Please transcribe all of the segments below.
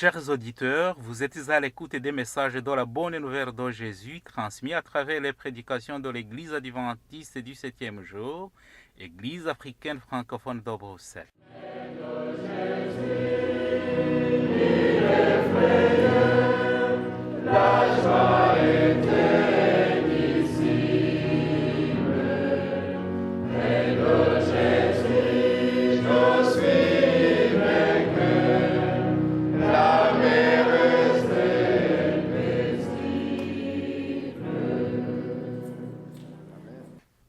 Chers auditeurs, vous êtes à l'écoute des messages de la bonne nouvelle de Jésus transmis à travers les prédications de l'Église adventiste du 7e jour, Église africaine francophone de Bruxelles.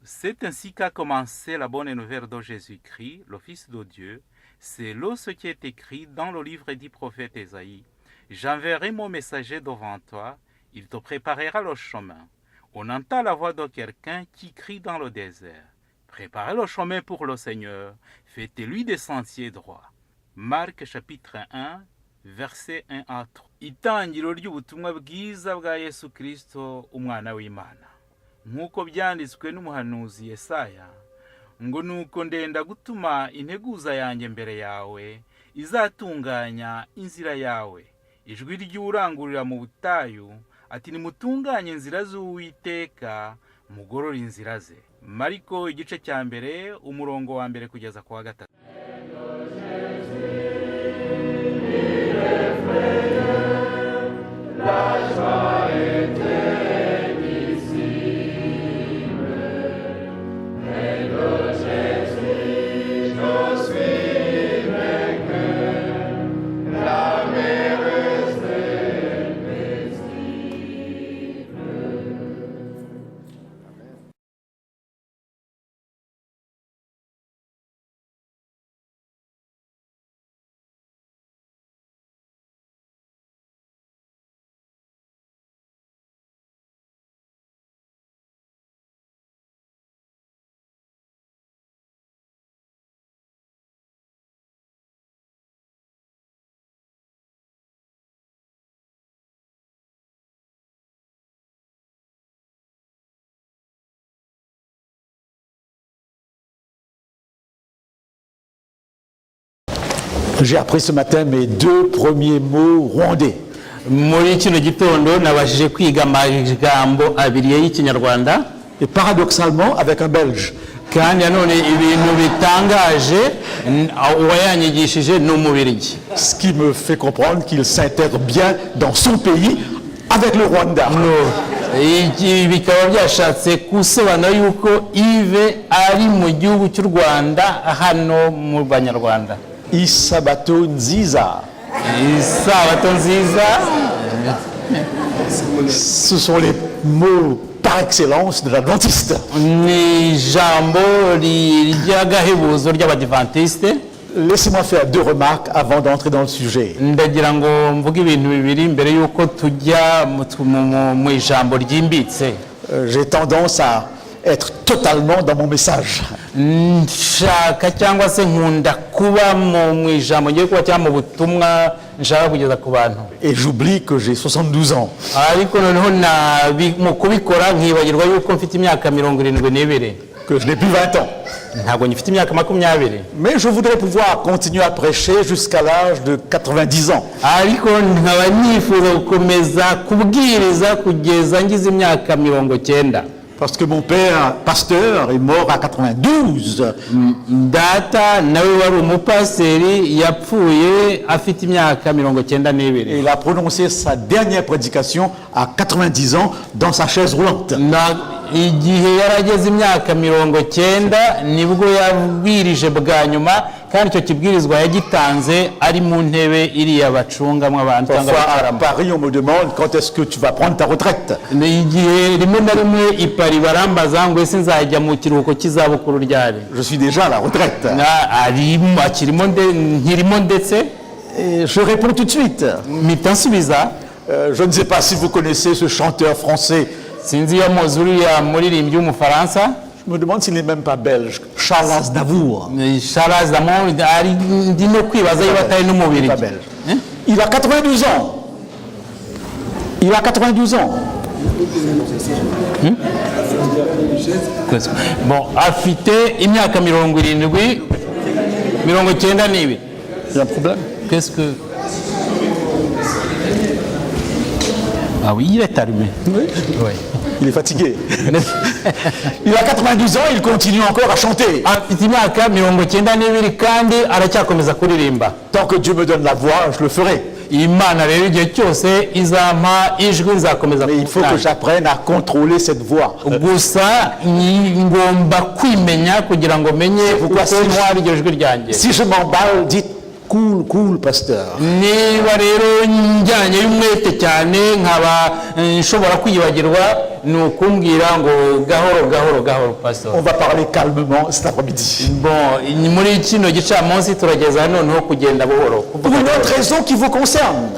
C'est ainsi qu'a commencé la bonne nouvelle de Jésus-Christ, le Fils de Dieu. C'est là ce qui est écrit dans le livre du prophète Ésaïe. J'enverrai mon messager devant toi, il te préparera le chemin. On entend la voix de quelqu'un qui crie dans le désert. Préparez le chemin pour le Seigneur, faites-lui des sentiers droits. Marc chapitre 1, verset 1 à 3. Itangiro ry'ubutumwa bwiza bwa Yesu Kristo, umwana w'Imana. Nk'uko byanditswe n'umuhanuzi Yesaya, ngo nuko ndenda gutuma integuza yanjye mbere yawe, izatunganya inzira yawe. Ijwi ry'urangurira mu butayu, ati nimutunganye inzira z'Uwiteka, mugorore inzira ze. Mariko igice cya mbere, umurongo wa mbere kugeza ku wa gatatu. J'ai appris ce matin mes deux premiers mots rwandais. Muri kino gitondo nabashije kwiga amagambo abiri y'ikinyarwanda, Et paradoxalement avec un Belge. kandi nanone ibintu bitangaje uwayanyigishije n'umubirigi. Ce qui me fait comprendre qu'il s'intègre bien dans son pays avec le Rwanda. Iki bikaba byashatse gusobanura yuko Yves ari mu gihugu cy'u Rwanda hano mu Banyarwanda. Isabato Nziza. Isabato nziza. Ce sont les mots par excellence de l'adventiste. Ni ijambo ry'agahebuzo ry'Abadiventiste. Laissez-moi faire deux remarques avant d'entrer dans le sujet. Ndagira ngo mvuge ibintu bibiri mbere yuko tujya mu ijambo ryimbitse. J'ai tendance à être totalement dans mon message. Nshaka cyangwa se nkunda kuba mu ijambo ngiye kuba cyangwa mu butumwa nshaka kugeza ku bantu. Et j'oublie que j'ai 72 ans. Ariko noneho mu kubikora nkibagirwa yuko mfite imyaka 72. Que je n'ai plus 20 ans. Ntabwo ngifite imyaka 20. Mais je voudrais pouvoir continuer à prêcher jusqu'à l'âge de 90 ans. Ariko nkaba nifuza gukomeza kubwiriza kugeza ngize imyaka 90. Parce que mon père, pasteur, est mort à 92. Data nawe wari umupaseri yapfuye afite imyaka 92. Et il a prononcé sa dernière prédication à 90 ans dans sa chaise roulante. Igihe yarageze imyaka 90 nibwo yabwirije bwa nyuma, kandi icyo kibwirizwa yagitanze ari mu ntebe iriya bacungamwe abantu. Parfois à Paris on me demande quand est-ce que tu vas prendre ta retraite. Igihe rimwe na rimwe i Paris barambaza ngo ese nzajya mu kiruhuko cy'izabukuru ryari. Je suis déjà à la retraite. Nkirimo ndetse. Et je réponds tout de suite. Mpita nsubiza. Je ne sais pas si vous connaissez ce chanteur français. Sinzi iyo muzi uriya muririmbyi w'umufaransa. Je me demande s'il n'est même pas belge. Charles Aznavour. Charles Aznavour ndi no kwibaza iyo batari n'umubiri. Il a 92 ans. Il a 92 ans. Bon, afite imyaka 70, 92. Il y a un problème? Qu'est-ce que... Ah oui, il est allumé. Oui. Oui. Il est fatigué. Il a 92 ans, il continue encore à chanter. afite imyaka 92 kandi aracyakomeza kuririmba. Tant que Dieu me donne la voix, je le ferai. Imana rero igihe cyose izampa ijwi nzakomeza. Mais il faut que j'apprenne à contrôler cette voix. gusa ngomba kwimenya kugira ngo menye uko ntwara iryo jwi ryanjye. Si je m'emballe, dites cool, cool, pasteur. niba rero njyanye y'umwete cyane nkaba nshobora kwiyibagirwa ni ukumbwira ngo gahoro gahoro gahoro pastor. On va parler calmement cet après-midi. Bon, muri kino gicamunsi turageza noneho kugenda buhoro. Pour une autre raison qui vous concerne.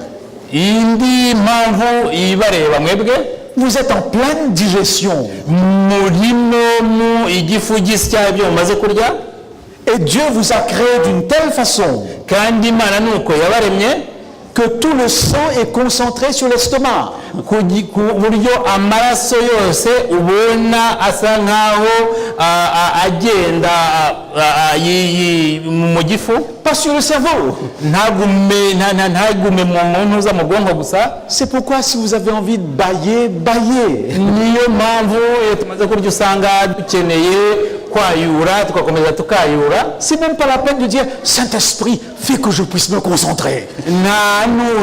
indi mpamvu ibareba mwebwe, Vous êtes en pleine digestion. murimo mu igifu gisya ibyo mumaze kurya, Et Dieu vous a créé d'une telle façon kandi Imana nuko yabaremye que tout le sang est concentré sur l'estomac. ku buryo amaraso yose ubona asa nkaho agenda mu gifu, Pas sur le cerveau. ntagume mu ntuza mu bwonko gusa. C'est pourquoi si vous avez envie de bailler, baillez. niyo mpamvu iyo tumaze kurya usanga dukeneye kwayura tugakomeza tukayura. C'est même pas la peine de dire Saint-Esprit, fais que je puisse me concentrer.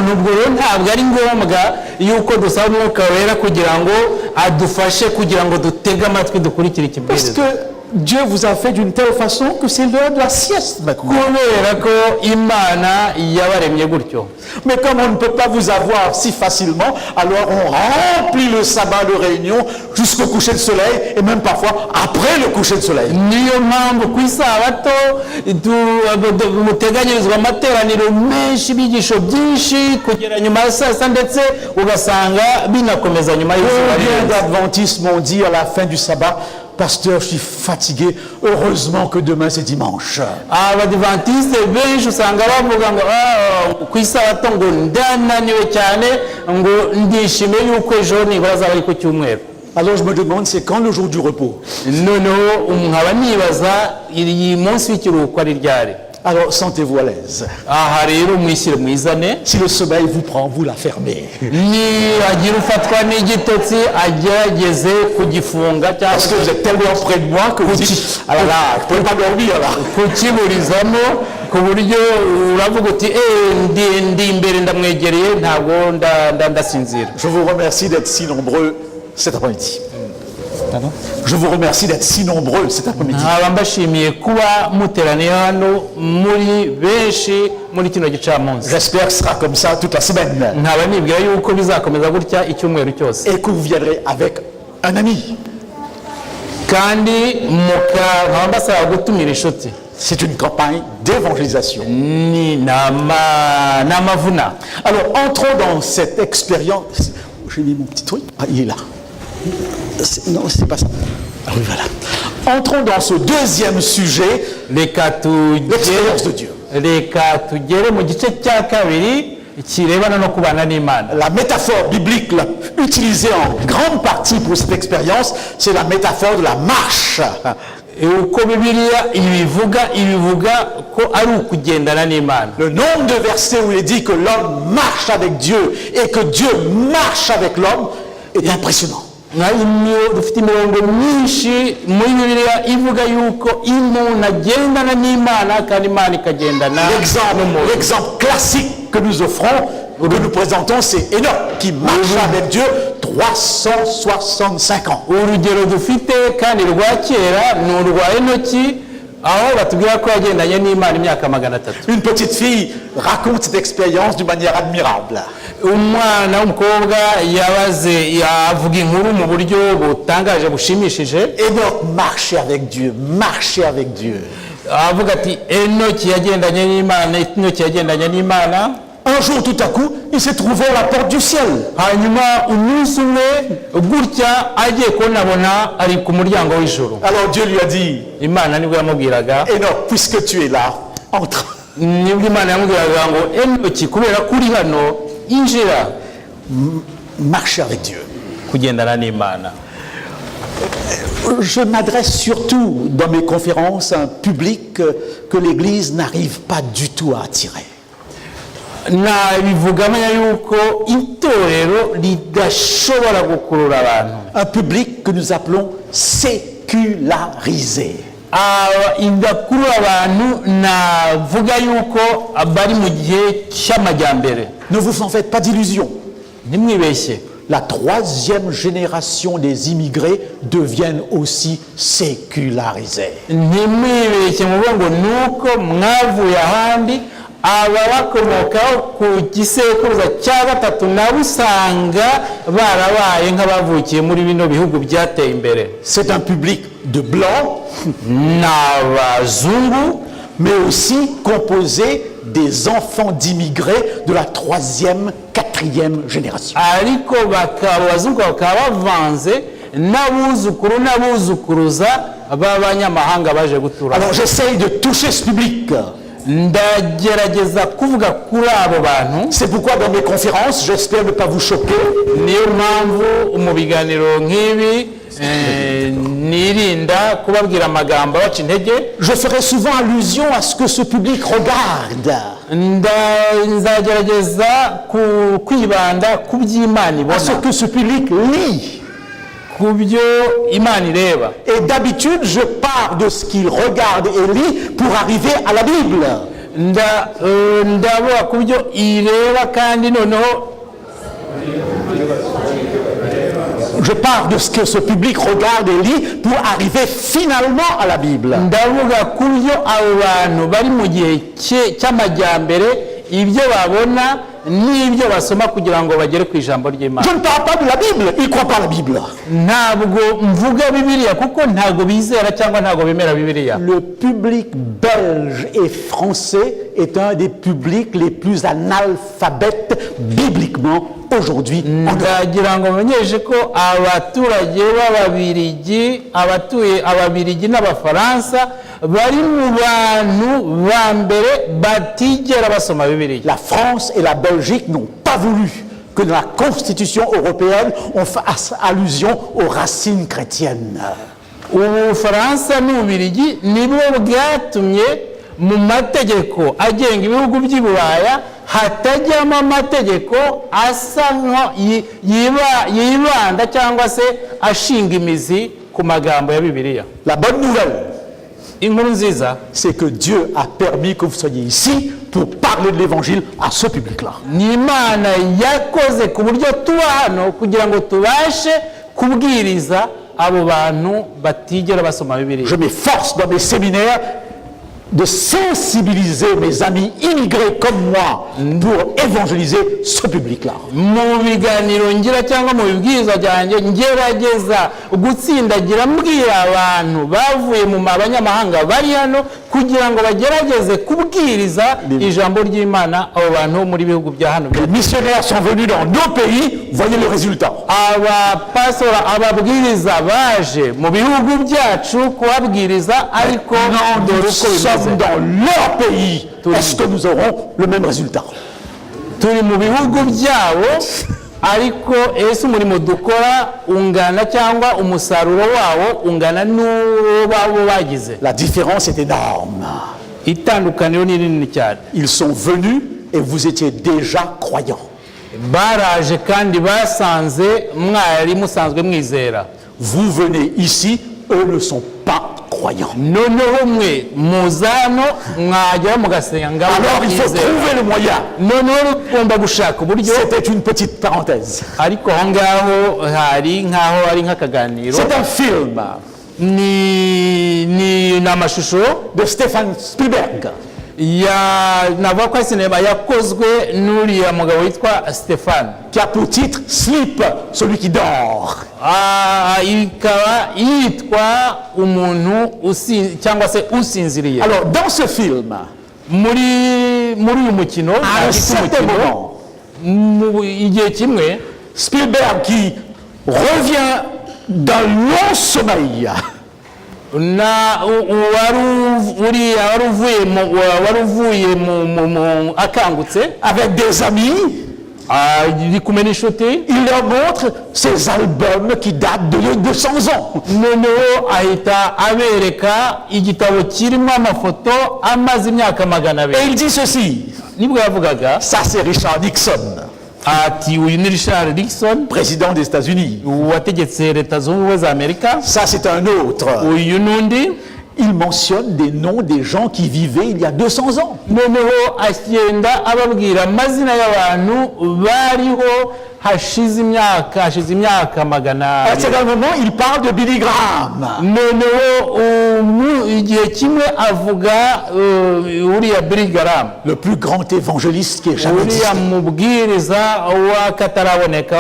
nubwo rero ntabwo ari ngombwa yuko dusaba umwuka wera kugira ngo adufashe kugira ngo dutege amatwi dukurikire Parce ikibwiriza. que Dieu vous a fait d'une telle façon que c'est l'heure de la sieste maintenant. kubera ko Imana yabaremye gutyo. Mais comme on ne peut pas vous avoir si facilement, alors on remplit le sabbat de réunion jusqu'au coucher de soleil et même parfois après le coucher de soleil. niyo mpamvu ku isabato muteganyirizwa amateraniro menshi, ibigisho byinshi kugera nyuma ya saa sita, ndetse ugasanga binakomeza nyuma y'izuba Combien rirenze. d'adventistes m'ont dit à la fin du sabbat, pasteur, je suis fatigué, heureusement que demain c'est dimanche. abadivantisite benshi usanga bavuga ngo ku isabato ngo ndananiwe cyane, ngo ndishimiye yuko ejo nibura azaba ari ku cyumweru. Alors je me demande, c'est quand le jour du repos? noneho nkaba nibaza iyi munsi w'ikiruhuko ari ryari. Alors sentez-vous à l'aise. aha rero mwishyire mwizane. Si le sommeil vous prend, vous la fermez. nihagira ufatwa n'igitotsi agerageze kugifunga cyangwa Parce que vous êtes tellement près de moi que vous dites, ah là là, je ne pouvez pas dormir là. kukiburizamo ku buryo uravuga uti ndi imbere ndamwegereye ntabwo ndasinzira. Je vous remercie d'être si nombreux cet après-midi. Je vous remercie d'être si nombreux cet après-midi. nkaba mbashimiye kuba muteraniye hano muri benshi muri kino gicamunsi. J'espère que ce sera comme ça toute la semaine. nkaba nibwira yuko bizakomeza gutya icyumweru cyose, Et que vous viendrez avec un ami. kandi nkaba mbasaba gutumira inshuti. C'est une campagne d'évangélisation. ni amavuna. Alors entrons dans cette expérience. J'ai mis mon petit truc. Ah, il est là. Non, c'est pas ça. Ah oui, voilà. Entrons dans ce deuxième sujet, l'expérience de Dieu. reka tugere mu gice cya kabiri kirebana no kubana n'Imana. La métaphore biblique utilisée en grande partie pour cette expérience, c'est la métaphore de la marche. uko Bibiliya ibivuga ko ari ukugendana n'Imana. Le nombre de versets où il est dit que l'homme marche avec Dieu et que Dieu marche avec l'homme est impressionnant. dufite imirongo myinshi muri Bibiliya ivuga yuko umuntu agendana n'Imana kandi Imana ikagendana n'umuntu. L'exemple classique que nous offrons, que nous présentons, c'est Enoch qui marche avec Dieu 365 ans. urugero dufite kandi rwa kera ni urwa Enoki, aho batubwira ko yagendanye n'Imana imyaka 300. Une petite fille raconte cette expérience d'une manière admirable. umwana w'umukobwa avuga inkuru mu buryo butangaje bushimishije. Enoch marchait avec Dieu, marchait avec Dieu. avuga ati Enoki yagendanye n'Imana. Un jour, tout à coup, il s'est trouvé à la porte du ciel. hanyuma umunsi umwe gutya agiye kubonabona ari ku muryango w'ijuru. Alors Dieu lui a dit, Imana nibwo yamubwiraga, Enoch, puisque tu es là, entre. nibwo Imana yamubwiraga ngo Enoki kubera kuri hano injira. Marcher avec Dieu. kugendana n'Imana. Je m'adresse surtout dans mes conférences à un public que l'Église n'arrive pas du tout à attirer. nabivuga amenya yuko itorero ridashobora gukurura abantu. Un public que nous appelons sécularisé. Idakurura abantu navuga yuko bari mu gihe cy'amajyambere. Ne vous en faites pas d'illusions. Ntimwibeshye. La troisième génération des immigrés deviennent aussi sécularisés. Ntimwibeshye muvuga ngo nuko mwavuye ahandi ababakomokaho ku gisekuruza cya gatatu nabo usanga barabaye nk'abavukiye muri bino bihugu byateye imbere. C'est un public de blancs, n'abazungu, mais aussi composé des enfants d'immigrés de la troisième, quatrième génération. ariko abazungu bakaba bavanze n'abuzukuru n'abuzukuruza b'abanyamahanga baje gutura. Alors j'essaye de toucher ce public. ndagerageza kuvuga kuri abo bantu. C'est pourquoi dans mes conférences, j'espère ne pas vous choquer, niyo mpamvu mu biganiro nk'ibi nirinda kubabwira amagambo abaca intege. je ferai souvent allusion à ce que ce public regarde, nzagerageza kwibanda ku by'Imana à ce ibona, que ce public lit. ku byo Imana ireba. Et d'habitude, je pars de ce qu'il regarde et lit pour arriver à la Bible. ndavuga ku byo ireba kandi noneho Je pars de ce que ce public regarde et lit pour arriver finalement à la Bible. ndavuga ku byo abo bantu bari mu gihe cy'amajyambere ibyo babona n'ibyo basoma kugira ngo bagere ku ijambo ry'Imana. Je ne parle pas de la Bible, ils ne croient pas à la Bible. ntabwo mvuga Bibiliya kuko ntabwo bizera cyangwa ntabwo bemera Bibiliya. Le public belge et français est un des publics les plus analphabètes bibliquement aujourd'hui. ndagira ngo menyeshe ko abaturage b'Ababirigi, Ababirigi n'Abafaransa bari mu bantu ba mbere batigera basoma Bibiliya. La France et la Belgique n'ont pas voulu que dans la Constitution européenne, on fasse allusion aux racines chrétiennes. Ubufaransa n'Ububirigi nibwo bwatumye mu mategeko agenga ibihugu by'i Buraya hatajyamo amategeko asa yibanda cyangwa se ashinga imizi ku magambo ya Bibiliya. La bonne nouvelle, Inkuru nziza c'est que Dieu a permis que vous soyez ici pour parler de l'évangile à ce public-là. ni Imana yakoze ku buryo tuba hano kugira ngo tubashe kubwiriza abo bantu batigera basoma Bibiliya. Je m'efforce dans mes séminaires de sensibiliser mes amis immigrés comme moi pour évangéliser ce public-là. mu biganiro ngira cyangwa mu bibwiriza byanjye ngerageza gutsindagira mbwira abantu bavuye mu banyamahanga bari hano kugira ngo bagerageze kubwiriza ijambo ry'Imana abo bantu muri bihugu bya hano. Les missionnaires sont venus dans nos pays, voyez le résultat. abapastora ababwiriza baje mu bihugu byacu kubabwiriza ariko dore Nous uko bimeze. sommes dans leur pays. Est-ce que nous aurons le même résultat? turi mu bihugu byabo ariko ese umurimo dukora ungana cyangwa umusaruro wawo ungana n'uwo babo bagize? La différence est énorme. Itandukaniro ni rinini cyane. Ils sont venus et vous étiez déjà croyants. baraje kandi basanze mwari musanzwe mwizera. Vous venez ici, eux ne sont pas croyants. noneho mwe muzano mwajya mugasenga Alors il faut trouver le moyen. noneho ugomba gushaka uburyo. C'était une petite parenthèse. ariko aho ngaho hari nk'aho ari nk'akaganiro. C'est un film ni amashusho de Steven Spielberg. navuga ko ari sinema yakozwe n'uriya mugabo witwa Stéphane, qui a pour titre Sleep, celui qui dort. ikaba yitwa umuntu cyangwa se usinziriye. Alors dans ce film, muri uyu mukino à un certain moment, igihe kimwe Spielberg qui revient d'un long sommeil, wari uvuye mu akangutse avec des amis, iri kumwe n'inshuti, il leur montre ses albums qui datent de 200 ans. noneho ahita abereka igitabo kirimo amafoto amaze imyaka 200. Et il dit ceci, nibwo yavugaga Ça, c'est Richard Nixon, ati uyu ni Richard Nixon président des États-Unis. wategetse leta zunze ubumwe za Amerika. Ça, c'est un autre. Uyu n'undi Il mentionne des noms des gens qui vivaient il y a 200 ans. noneho agenda ababwira amazina y'abantu bariho hashize imyaka magana À un certain moment, il parle de Billy Graham. noneho igihe kimwe avuga uriya Billy Graham, Le plus grand évangéliste qui ait jamais existé. uriya mubwiriza w'akataraboneka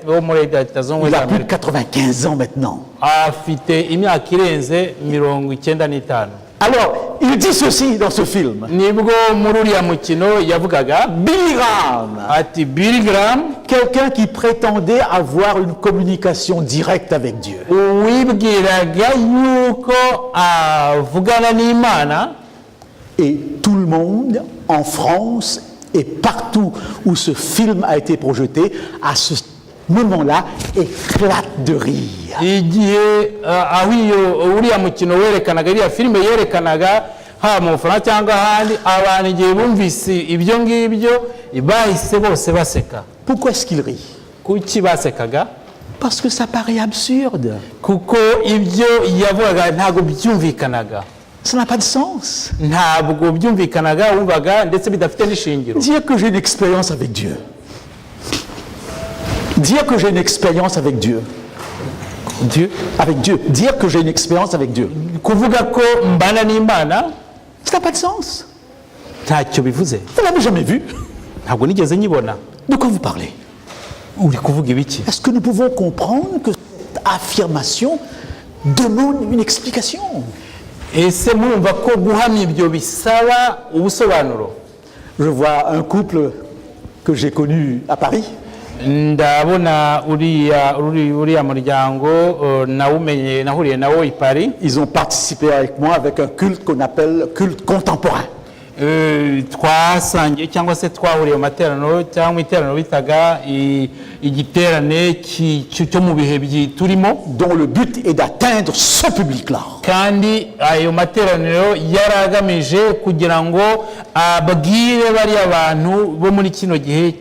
wo muri leta zunze ubumwe Il za a plus de Amerika. 95 ans maintenant. Afite imyaka irenze 95. Alors, il dit ceci dans ce film. Nibwo muri uriya mukino yavugaga Billy Graham, ati Billy Graham, quelqu'un qui prétendait avoir une communication directe avec Dieu. wibwiraga yuko avugana n'Imana, Et tout le monde en France et partout où ce film a été projeté, à ce moment-là, éclate de rire. igihe aho uriya mukino werekanaga, iriya filime yerekanaga haba mu Bufaransa cyangwa ahandi, abantu igihe bumvise ibyo ngibyo bahise bose baseka. Pourquoi est-ce qu'il rit? Kuki basekaga? Parce que ça paraît absurde. Kuko ibyo yavugaga ntabwo byumvikanaga, Ça n'a pas de sens. ntabwo byumvikanaga, wumvaga ndetse bidafite n'ishingiro. Dire que j'ai une expérience avec Dieu. Dire que j'ai une expérience avec Dieu. Dieu. Avec Dieu. Dire que j'ai une expérience avec Dieu. Kuvuga ko mbana n'Imana Ça n'a pas de sens. ntacyo bivuze. Vous ne l'avez jamais vu. Ntabwo nigeze nyibona. De quoi vous parlez? Uri kuvuga ibiki? Est-ce que nous pouvons comprendre que cette affirmation demande une explication? Ese murumva ko guhamya ibyo bisaba ubusobanuro? Je vois un couple que j'ai connu à Paris. Ndabona uriya muryango nahuriye nawo i Paris. Ils ont participé avec moi avec un culte qu'on appelle culte contemporain. Twasangiye cyangwa se twahuriye mu materaniro cyangwa iteraniro bitaga igiterane cyo mu bihe turimo, dont le but est d'atteindre ce public-là. kandi ayo materaniro yaragamije kugira ngo abwire bari abantu bo muri kino gihe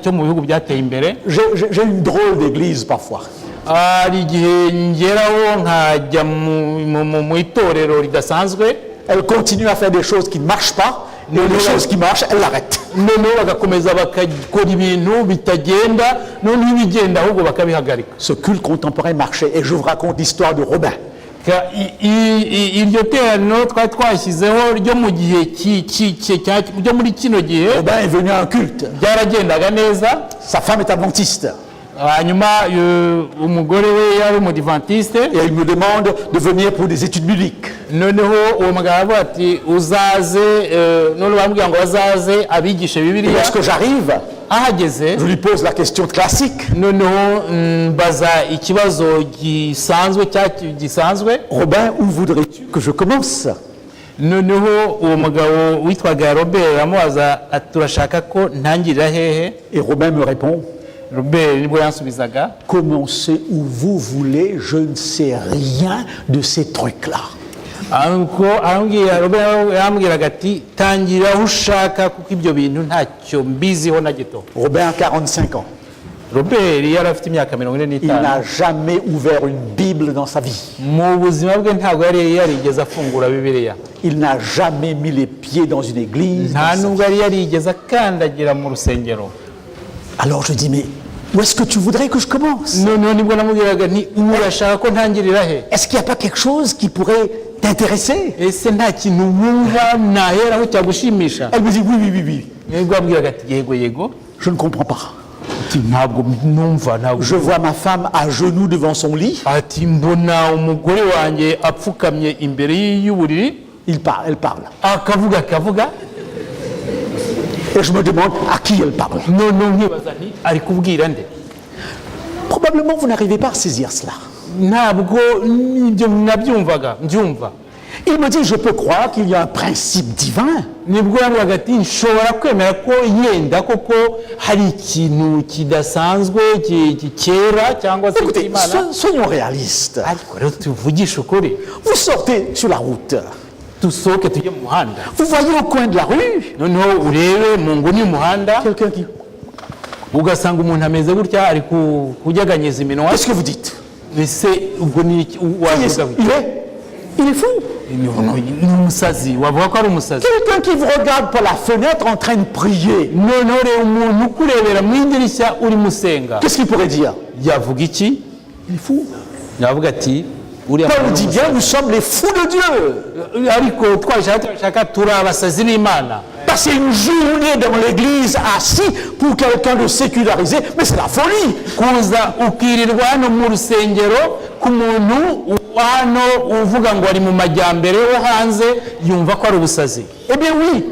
cyo mu bihugu byateye imbere. J'ai une drôle d'église parfois. Hari igihe ngeraho nkajya mu itorero ridasanzwe. Elle continue à faire des choses qui ne marchent pas, et les choses qui marchent, elle l'arrête. noneho bagakomeza bakakora ibintu bitagenda, noneho ibigenda ahubwo bakabihagarika. Ce culte contemporain marchait, et je vous raconte l'histoire de Robin. Iryo teraniro twari twashyizeho ryo mu gihe ryo muri kino gihe Robin est venu à un culte. byaragendaga neza. Sa femme est adventiste. Hanyuma umugore we yari umudivantiste, Et il me demande de venir pour des études bibliques. noneho uwo mugabo aravuga ati uzaze, noneho bambwira ngo bazaze abigishe Et Bibiliya. lorsque j'arrive, Ahageze je lui pose la question classique. noneho mbaza ikibazo gisanzwe. Robin, où voudrais-tu que je commence? Noneho uwo mugabo witwaga Robert aramubaza ati turashaka ko ntangirira hehe? Et Robin me répond, Robert nibwo yansubizaga, commencez où vous voulez, je ne sais rien de ces trucs-là. Robert yambwiraga ati tangira aho ushaka kuko ibyo bintu ntacyo mbiziho na gito. Robin a 45 ans. Robert yari afite imyaka Il 45. n'a jamais ouvert une Bible dans sa vie. Mu buzima bwe ntabwo yari yarigeze afungura Bibiliya. Il n'a jamais mis les pieds dans une église. Nta nubwo yari yarigeze akandagira mu rusengero. Alors je dis, mais où est-ce que tu voudrais que je commence? Noneho nibwo namubwiraga nti urashaka ko ntangirira he? Est-ce qu'il n'y a pas quelque chose qui pourrait t'intéresser? Ese nta kintu wumva naheraho cyagushimisha? Elle me dit, oui, oui, oui, oui. Nibwo yabwiraga ati yego. Je ne comprends pas. Ati ntabwo numva, ntabwo. Je vois ma femme à genoux devant son lit. Ati mbona umugore wanjye apfukamye imbere y'uburiri. Elle parle. Akavuga. Et je me demande à qui elle parle. Noneho nkibaza nti ari kubwira nde? Probablement vous n'arrivez pas à saisir cela. Ntabwo ibyo nabyumvaga mbyumva. Il me dit, je peux croire qu'il y a un principe divin. Nibwo yambwiraga ati nshobora kwemera ko yenda koko hari ikintu kidasanzwe cyera cyangwa se Écoutez, cy'Imana. soyons réalistes. Ariko rero tuvugishe ukuri. Vous sortez sur la route. dusohoke tujye mu muhanda. Vous voyez au coin de la rue Noneho urebe mu nguni y'umuhanda quelqu'un qui... ugasanga umuntu ameze gutya ari kujyaganyiza iminwa. Qu'est-ce que vous dites? Ese ubwo ni wavuga Il est fou. ni umusazi, wavuga ko ari umusazi. Quelqu'un qui vous regarde par la fenêtre en train de prier. Noneho reba umuntu ukurebera mu idirishya uri musenga, Qu'est-ce qu'il pourrait dire? yavuga iki? Il est fou. Yavuga ati uriya Paul muntu dit bien, nous sommes les fous de Dieu. ariko twashaka turi abasazi n'Imana. Passer une journée dans l'église assis pour quelqu'un de sécularisé, mais c'est la folie. Kuza ukirirwa hano mu rusengero ku muntu hano uvuga ngo ari mu majyambere wo hanze yumva ko ari ubusazi. Eh bien oui,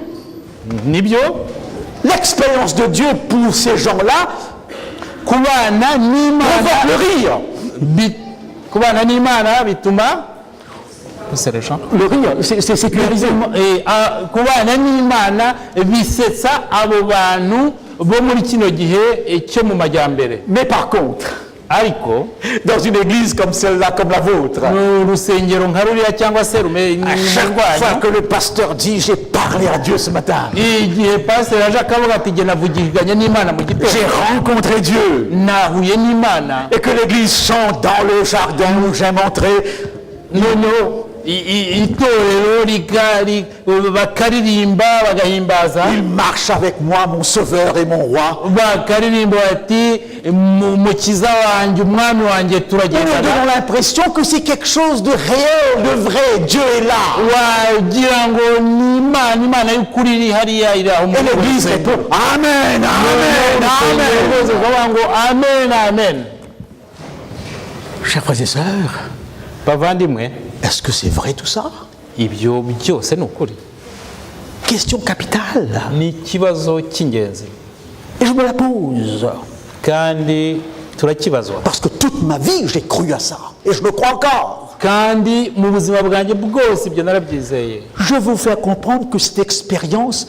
Nibyo l'expérience de Dieu pour ces gens-là kubana provoque le n'Imana rire. kubana n'Imana bituma Le rire, c'est sécularisé. kubana n'Imana bisetsa abo bantu bo muri kino gihe cyo mu majyambere. Mais par contre, Ariko dans une église comme celle-là, comme la vôtre, mu rusengero nka ruriya cyangwa se à chaque fois rwanyu, que le pasteur dit j'ai parlé à Dieu ce matin, igihe pasiteri aje akavuga ati jye navugishanye n'Imana mu gitondo, j'ai rencontré Dieu, nahuye n'Imana, et que l'église chante dans le jardin où j'aime entrer, noneho itorero bakaririmba bagahimbaza, il marche avec moi mon sauveur et mon roi. bakaririmba bati mukiza wanjye umwami wanjye Nous nous turagendana, donnons l'impression que c'est quelque chose de réel, de vrai. Dieu est là. wagira ngo ni Imana y'ukuri iri hariya iri aho Et l'église répond Amen, Amen, Amen. ukavuga ngo amen amen. Chers frères et sœurs, Bavandimwe, est-ce que c'est vrai tout ça? ibyo byose ni ukuri? Question capitale. Ni ikibazo cy'ingenzi Et je me la pose. kandi turakibazwa, Parce que toute ma vie, j'ai cru à ça. Et je le crois encore. kandi mu buzima bwanjye bwose ibyo narabyizeye. Je veux vous faire comprendre que cette expérience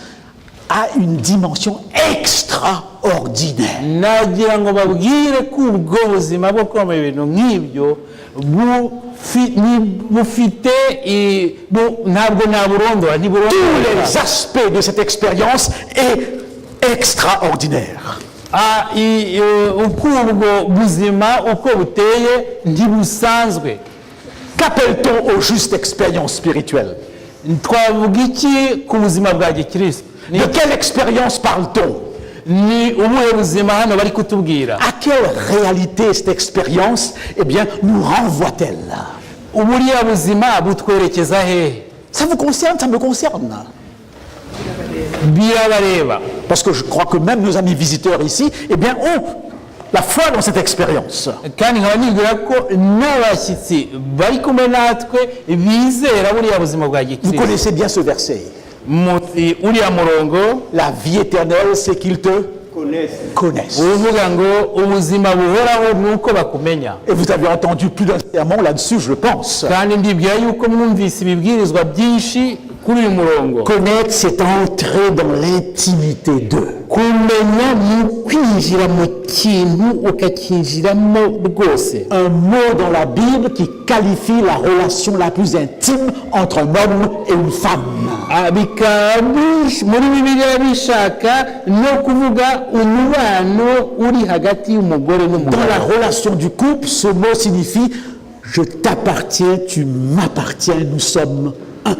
a une dimension extraordinaire. Nagira ngo babwire ko ubwo buzima bwo kuba mu bintu nk'ibyo bufite ntabwo naburondora, Tous ntiburondora. les aspects de cette expérience est extraordinaire. Uko ubwo buzima uko buteye ntibusanzwe. Qu'appelle-t-on aux justes expériences spirituelles? Twavuga iki ku buzima bwa gikristo? De quelle expérience parle-t-on? Ni ubuhe buzima hano bari kutubwira? À quelle réalité cette expérience, eh bien, nous renvoie-t-elle? Uburiya buzima butwerekeza hehe? Ça vous concerne, ça me concerne. Birabareba. Parce que je crois que même nos amis visiteurs ici, eh bien, ont la foi dans cette expérience. Kandi nkaba nibwira ko n'abashyitsi bari kumwe natwe bizera buriya buzima bwa Vous gikristo. connaissez bien ce verset. Uriya murongo La vie éternelle, c'est qu'ils te connaissent. uvuga ngo ubuzima buhoraho ni uko bakumenya. Et vous avez entendu plus d'un sermon là-dessus, je pense. Kandi ndibwira yuko mwumvise ibibwirizwa byinshi kuri uyu murongo. Connaître, c'est entrer dans l'intimité d'eux. Kumenya ni kwinjira mu kintu ukakinjiramo rwose. Un mot dans la Bible qui qualifie la relation la plus intime entre un homme et une femme. Bikaba muri Bibiliya bishaka no kuvuga umubano uri hagati y'umugore Dans n'umugabo. la relation du couple, ce mot signifie « je t'appartiens, tu m'appartiens, nous sommes un ».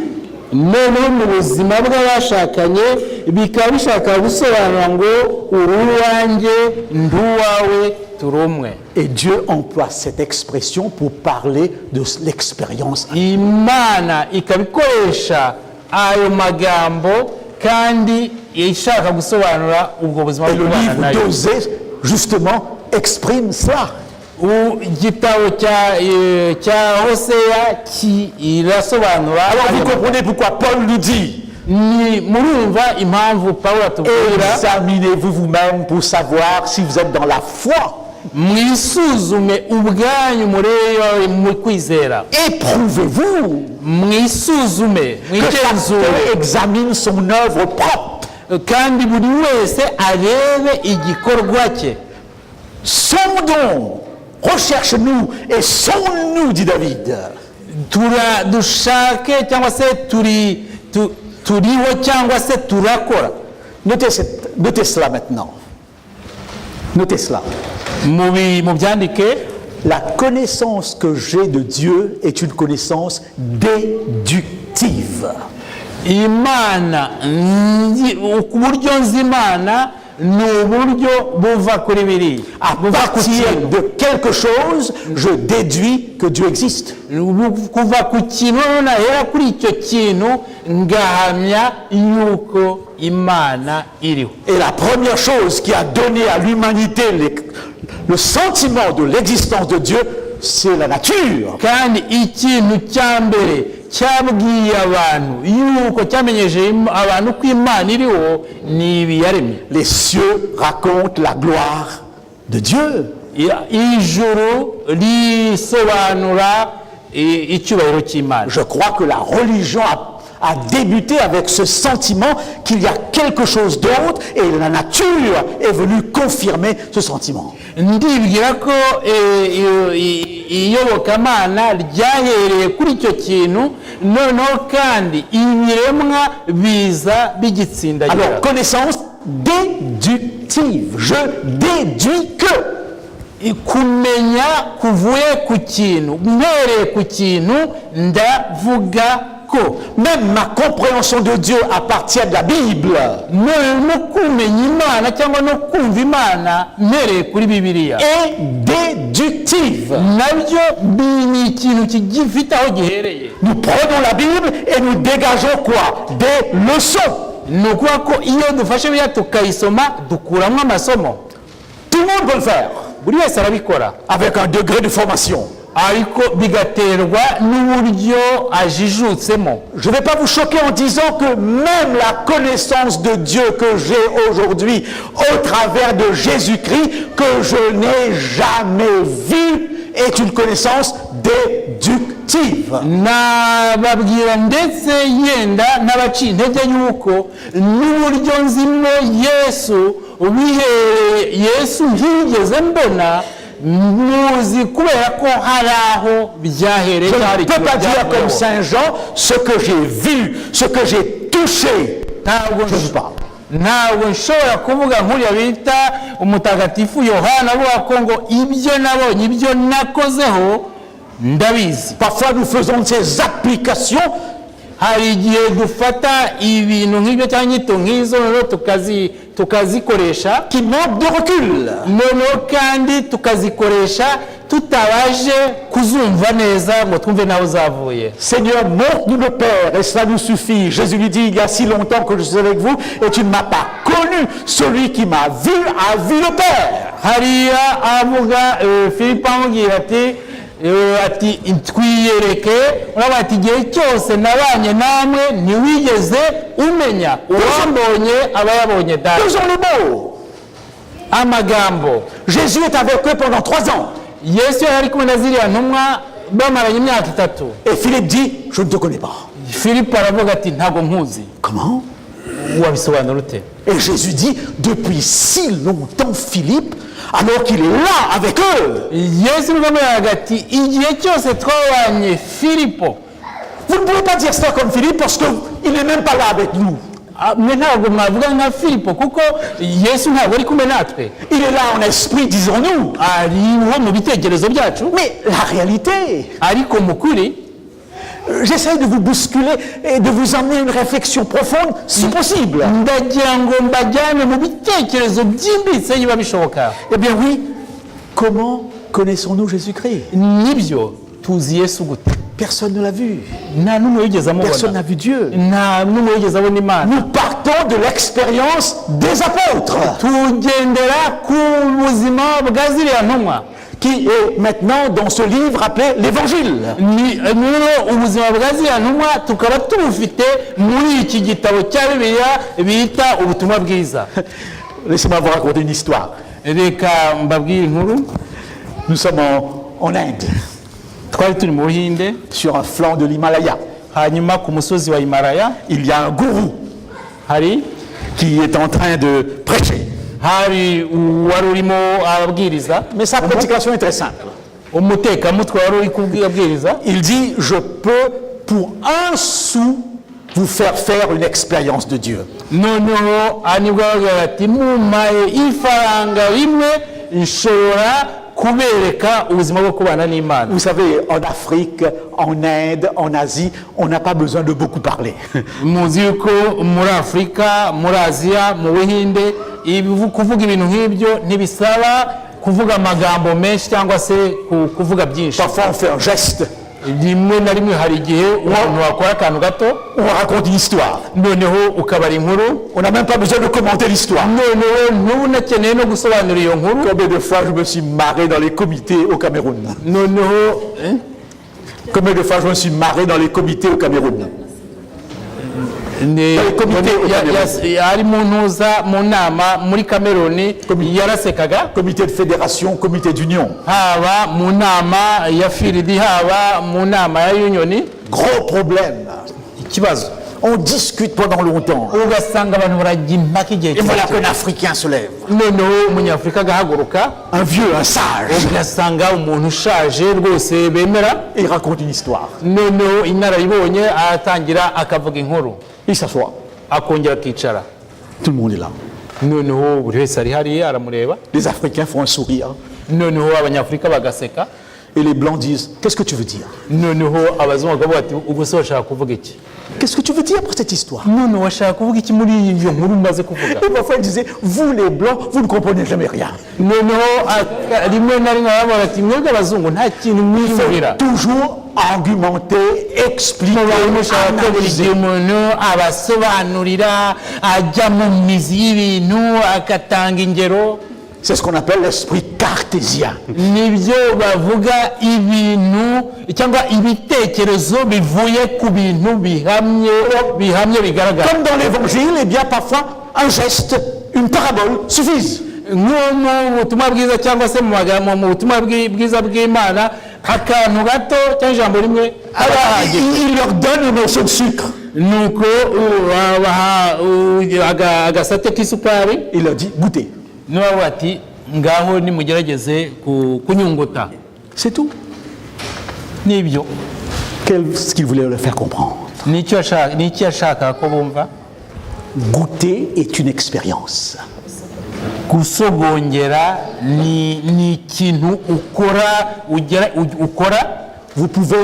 Noneho mu buzima bw'abashakanye bikaba bishaka gusobanura ngo uri uwanjye ndi uwawe turi umwe. Et Dieu emploie cette expression pour parler de l'expérience. Imana ikaba ikoresha ayo magambo kandi ishaka gusobanura ubwo buzima Et le bw'Imana livre nayo. d'Osée, justement, exprime cela. Igitabo cya Hoseya irasobanura. Alors vous comprenez pourquoi Paul nous dit Ni murumva impamvu Pawulo atubwira examinez-vous vous-même pour savoir si vous êtes dans la foi. mwisuzume ubwanyu mureyo mu kwizera. Éprouvez-vous. Mwisuzume Que chacun mwigenzure examine son œuvre propre. kandi buri wese arebe igikorwa cye. Sondons, recherche-nous et sonde-nous, dit David. dushake cyangwa se turiho cyangwa se turakora. Notez cela maintenant. Notez cela. Mu byandike, La connaissance que j'ai de Dieu est une connaissance déductive. Imana, uburyo nzi Imana ni uburyo buva kuri biriya. À partir de quelque chose, je déduis que Dieu existe. Kuva ku kintu nahera kuri icyo kintu ngahamya yuko Imana iriho. Et la première chose qui a donné à l'humanité le sentiment de l'existence de Dieu, c'est la nature. Kandi ikintu cya mbere cyabwiye abantu yuko cyamenyeje abantu ko Imana iriho ni ibiyaremye. Les cieux racontent la gloire de Dieu. Ijuru risobanura icyubahiro cy'Imana. Je crois que la religion a débuté avec ce sentiment qu'il y a quelque chose d'autre et la nature est venue confirmer ce sentiment. Ndibwira ko iyobokamana ryahereye kuri icyo kintu, noneho kandi ibiremwa biza bigitsindagira. Alors, connaissance déductive. Je déduis que. Kumenya kuvuye ku kintu, mpereye ku kintu ndavuga ko. Même ma compréhension de Dieu appartient de la Bible. No kumenya Imana cyangwa no kumva Imana mpereye kuri Bibiliya. Et déductive. Nabyo ni ikintu kigifite aho gihereye. Nous prenons la Bible et nous dégageons quoi? Des leçons. Ni ukuvuga ko iyo dufashe Bibiliya tukayisoma dukuramo amasomo. Tout le monde peut le faire. Buri wese arabikora. Avec un degré de formation. Ariko bigaterwa n'uburyo ajijutsemo. Je ne vais pas vous choquer en disant que même la connaissance de Dieu que j'ai aujourd'hui au travers de Jésus-Christ, que je n'ai jamais vue, est une connaissance déductive. Nababwira ndetse yenda n'abaciye intege yuko n'uburyo nzimo Yesu ubihereye Yesu ntigeze mbona, muzi kubera ko hari aho byahereye. Je ne peux pas dire comme Saint Jean ce que j'ai vu, ce que j'ai touché. Je ne peux pas. Ntabwo nshobora kuvuga nk'uriya bita umutagatifu Yohana avuga ko ngo ibyo nabonye, ibyo nakozeho ndabizi. Parfois nous faisons ces applications. Hari igihe dufata ibintu nk'ibyo cyangwa inyito nk'izo noneho tukazikoresha qui manque de recul. Noneho kandi tukazikoresha tutabaje kuzumva neza ngo twumve naho zavuye. Seigneur, montre-nous le Père et cela nous suffit. Jésus lui dit, il y a si longtemps que je suis avec vous et tu ne m'as pas connu. Celui qui m'a vu a vu le Père. Hariya avuga Filipo amubwira ati twiyereke, urabona ati igihe cyose nabanye namwe ntiwigeze umenya, uwambonye aba yabonye data. Faisons les mots. Amagambo. Jésus est avec eux pendant 3 ans. Yesu yari kumwe na ziriya ntumwa bamaranye imyaka 3. Et Philippe dit, je ne te connais pas. Filipo aravuga ati ntabwo nkuzi. Comment? Wabisobanura ute? Et Jésus dit, depuis si longtemps Philippe, alors qu'il est là avec eux. Yesu aravuga ati igihe cyose twabanye Filipo. Vous ne pouvez pas dire ça comme Philippe parce qu'il n'est même pas là avec nous. Mais ntabwo mwavuga nka Filipo kuko Yesu ntabwo ari kumwe natwe. Il est là en esprit, disons-nous. Ariho mu bitekerezo byacu. Mais la réalité, ariko mukuri, j'essaie de vous bousculer et de vous emmener une réflexion profonde, si possible. Ndagira ngo mbajyane mu bitekerezo byimbitse niba bishoboka. Eh bien oui, comment connaissons-nous Jésus-Christ? Nibyo tuzi Yesu gute? Personne ne l'a vu. Personne n'a vu Dieu. Nous partons de l'expérience des apôtres. Qui est maintenant dans ce livre appelé l'Évangile. Laissez-moi vous raconter une histoire. Nous sommes en Inde. Sur un flanc de l'Himalaya. Il y a un gourou qui est en train de prêcher. Mais sa prédication est très simple. umutekamutwe wari uri kubwiriza Il dit, je peux pour un sou vous faire faire une expérience de Dieu. noneho nibwo bavuga ati mumpaye ifaranga rimwe nshobora kubereka ubuzima bwo kubana n'Imana. Vous savez, en Afrique, en Inde, en Asie, on n'a pas besoin de beaucoup parler. muzi yuko muri Afurika, muri Aziya, mu Buhinde kuvuga ibintu nk'ibyo ntibisaba kuvuga amagambo menshi cyangwa se kuvuga byinshi. Parfois, on fait un geste, rimwe na rimwe hari igihe umuntu wakora akantu gato on raconte une histoire. noneho ukabara inkuru, On n'a même pas besoin de commenter l'histoire. noneho ntunakeneye no gusobanura iyo nkuru. Combien de fois je me suis marré dans les comités au Cameroun? noneho Combien de fois je me suis marré dans les comités au Cameroun? ari mu ntuza mu nama muri Kameruni yarasekaga, Comité de fédération, comité d'union. haba mu nama ya firidi haba mu nama ya unioni. Gros problème. Ikibazo On discute pendant longtemps. ugasanga abantu barajya impaka igihe Et voilà kirekire. qu'un Africain se lève. noneho umunyafurika agahaguruka Un vieux, un sage. ugasanga umuntu ushaje rwose bemera, Et il raconte une histoire. noneho inararibonye aratangira akavuga inkuru Il s'assoit. akongera akicara, Tout le monde est là. noneho buri wese ari hariya aramureba, Les Africains font un sourire. noneho abanyafurika bagaseka, Et les Blancs disent, qu'est-ce que tu veux dire? noneho abazungu bakavuga ati ubwo se washaka kuvuga iki, Qu'est-ce que tu veux dire par cette histoire? noneho washaka kuvuga iki muri iyo nkuru umaze kuvuga. Et parfois il disait, vous les Blancs, vous ne comprenez jamais rien. noneho rimwe na rimwe baravuga ati mwebwe abazungu nta kintu mwiyumvira. Toujours argumenter, expliquer, mushaka ko buri gihe analyser. umuntu abasobanurira ajya mu mizi y'ibintu agatanga ingero. C'est ce qu'on appelle l'esprit cartésien. nibyo bavuga ibintu cyangwa ibitekerezo bivuye ku bintu bihamye bigaragara. Comme dans l'évangile, eh bien parfois un geste, une parabole suffisent. nko mu butumwa bwiza cyangwa se mu butumwa bwiza bw'Imana, akantu gato cyangwa ijambo rimwe Alors, abahagije. il leur donne une notion de sucre. nuko baha agasate k'isukari, Il leur dit, goûtez. niba ati ngaho nimugerageze kunyunguta. C'est tout. nibyo Qu'est-ce qu'il voulait leur faire comprendre? nicyo yashaka ko bumva. Goûter est une expérience. gusogongera ni ikintu ukora. Vous pouvez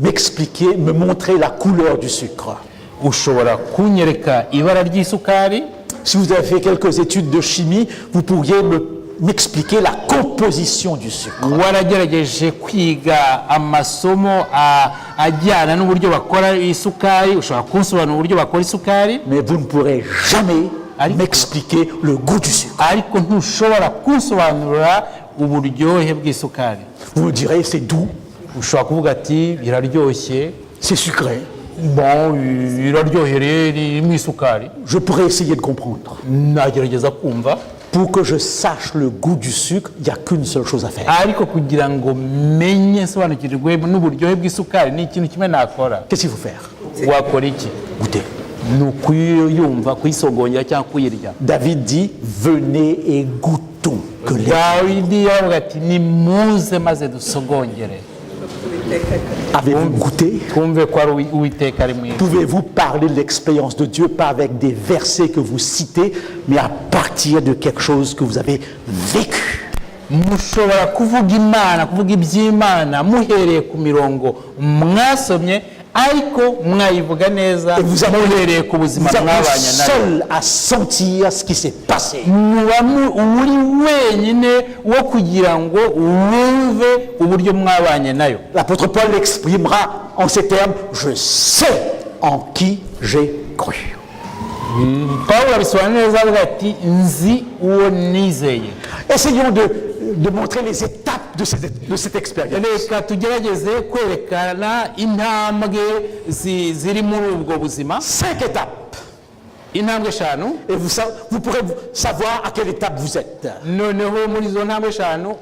m'expliquer, me montrer la couleur du sucre. ushobora kunyereka ibara ry'isukari. Si vous avez fait quelques études de chimie, vous pourriez m'expliquer la composition du sucre. waragerageje kwiga amasomo ajyana n'uburyo bakora isukari, ushobora kunsobanura uburyo bakora isukari, Mais vous ne pourrez jamais m'expliquer le goût du sucre. ariko ntushobora kunsobanurira uburyohe bw'isukari. Vous me direz, c'est doux, ushobora kuvuga ati biraryoshye, c'est sucré. bon biraryohereye ririmo isukari. Je pourrais essayer de comprendre. nagerageza kumva, Pour que je sache le goût du sucre, il n'y a qu'une seule chose à faire. ariko kugira ngo menye nsobanukirwe n'uburyohe bw'isukari ni ikintu kimwe nakora. Qu'est-ce qu'il faut faire? wakora iki? Goûter. ni ukuyumva, kuyisogongera cyangwa kuyirya. David dit, venez et goûtons. Que les... dawidi yaravuga ati nimuze maze dusogongere, Avez-vous goûté? twumve ko ari uwiteka ari mwiza. Pouvez-vous parler de l'expérience de Dieu, pas avec des versets que vous citez, mais à partir de quelque chose que vous avez vécu? mushobora kuvuga Imana, kuvuga iby'Imana muhereye ku mirongo mwasomye, ariko mwayivuga neza muhereye ku buzima Vous êtes mwabanye nayo. seul à sentir ce qui s'est passé. muba uri wenyine wo kugira ngo wumve uburyo mwabanye nayo. L'apôtre Paul l'exprimera en ces termes, je sais en qui j'ai cru. Pawulo abisobanura neza avuga ati nzi uwo nizeye. Essayons de montrer les étapes de cette expérience. reka tugerageze kwerekana intambwe ziri muri ubwo buzima. 5 étapes. intambwe eshanu, Et vous pourrez savoir à quelle étape vous êtes. noneho muri izo ntambwe eshanu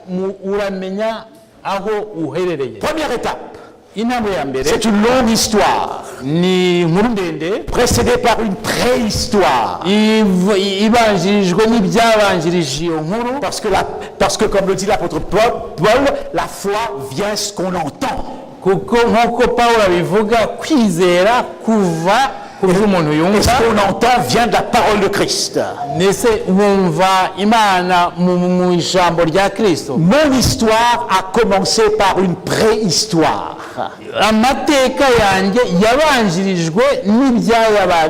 uramenya aho uherereye. Première étape, intambwe ya mbere c'est une longue histoire. ni inkuru ndende précédée par une préhistoire. ibanjirijwe n'ibyabanjirije iyo nkuru, Parce que comme le dit l'apôtre Paul, la foi vient ce qu'on entend. kuko nk'uko Pawulo abivuga, kwizera kuva ku byo umuntu Et ce yumva, qu'on entend vient de la parole de Christ. ndetse wumva Imana mu ijambo rya Kristo. Mon histoire a commencé par une préhistoire. Amateka yanjye yabanjirijwe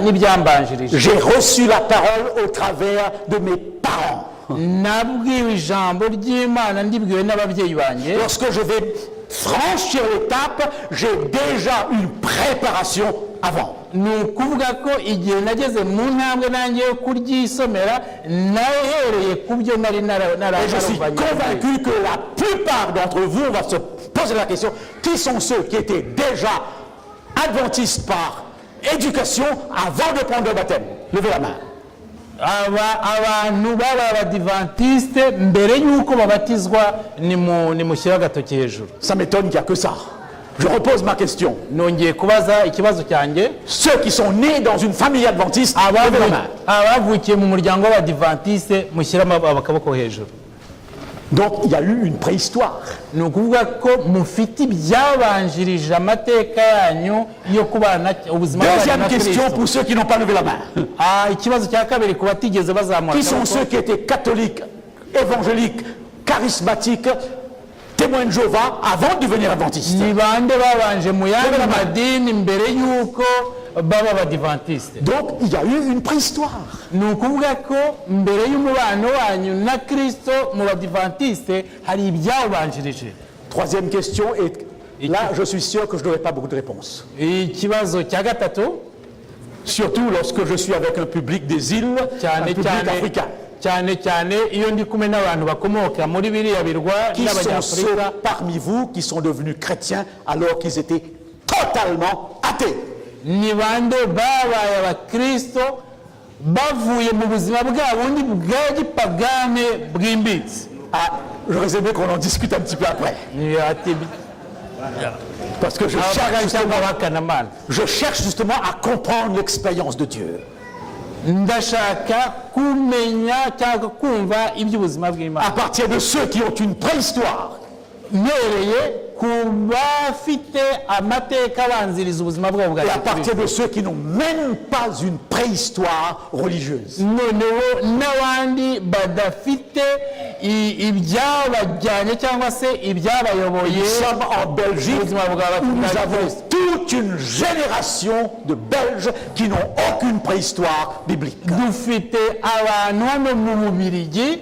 n'ibyambanjirije. J'ai reçu la parole au travers de mes parents. Nabwiwe ijambo ry'Imana ndibwiwe n'ababyeyi banjye. Lorsque je vais franchir l'étape, j'ai déjà une préparation avant. Ni ukuvuga ko igihe nageze mu ntambwe nanjye yo kuryisomera, nahereye ku byo nari Et je suis convaincu que la plupart d'entre vous, on va se poser la question, qui sont ceux qui étaient déjà adventistes par éducation avant de prendre le baptême? Levez la main. abantu baba abadivantisite mbere y'uko babatizwa, nimushyire agatoki hejuru. Ça m'étonne qu'il n'y a que ça. Je repose ma question. Nongeye kubaza ikibazo cyanjye. Ceux qui sont nés dans une famille adventiste, levez la main. Abavukiye mu muryango w'abadivantisite, mushyire akaboko hejuru. Donc il y a eu une préhistoire. Ni ukuvuga ko mufite ibyabanjirije amateka yanyu yo kubana ubuzima bwanyu Deuxième na question Kristo. pour ceux qui n'ont pas levé la main. Ikibazo cya kabiri ku batigeze bazamura Qui sont akaboko. ceux qui étaient catholiques, évangéliques, charismatiques, témoins de Jéhovah avant de devenir adventistes? Ni bande babanje mu yandi madini mbere y'uko baba abadivantisite? Donc il y a eu une préhistoire. Ni ukuvuga ko mbere y'umubano wanyu na Kristo mu badivantisite hari ibyawubanjirije. Troisième question, et là je suis sûr que je n'aurai pas beaucoup de réponses. Ikibazo cya gatatu, Surtout lorsque je suis avec un public des îles, un public africain. cyane iyo ndi kumwe n'abantu bakomoka muri biriya birwa Qui sont ceux n'abanyafurika. parmi vous qui sont devenus chrétiens alors qu'ils étaient totalement athées? Ni bande babaye abakristo bavuye mu buzima bwabo bundi bwa gipagane bwimbitse? J'aurais aimé qu'on en discute un petit peu après. Ati, Parce que cyangwa je cherche justement à comprendre l'expérience de Dieu. ndashaka kumenya cyangwa kumva iby'ubuzima À bw'Imana partir de ceux qui ont une préhistoire. mpereye ku bafite amateka abanziriza ubuzima bwabo bwa Et à Kristo. partir de ceux qui n'ont même pas une préhistoire religieuse. noneho n'abandi badafite ibyabajyanye cyangwa se ibyabayoboye Nous sommes en Belgique ubuzima bwa où nous avons Kristo. toute une génération de Belges qui n'ont aucune préhistoire biblique. Dufite abantu hano mu Bubiligi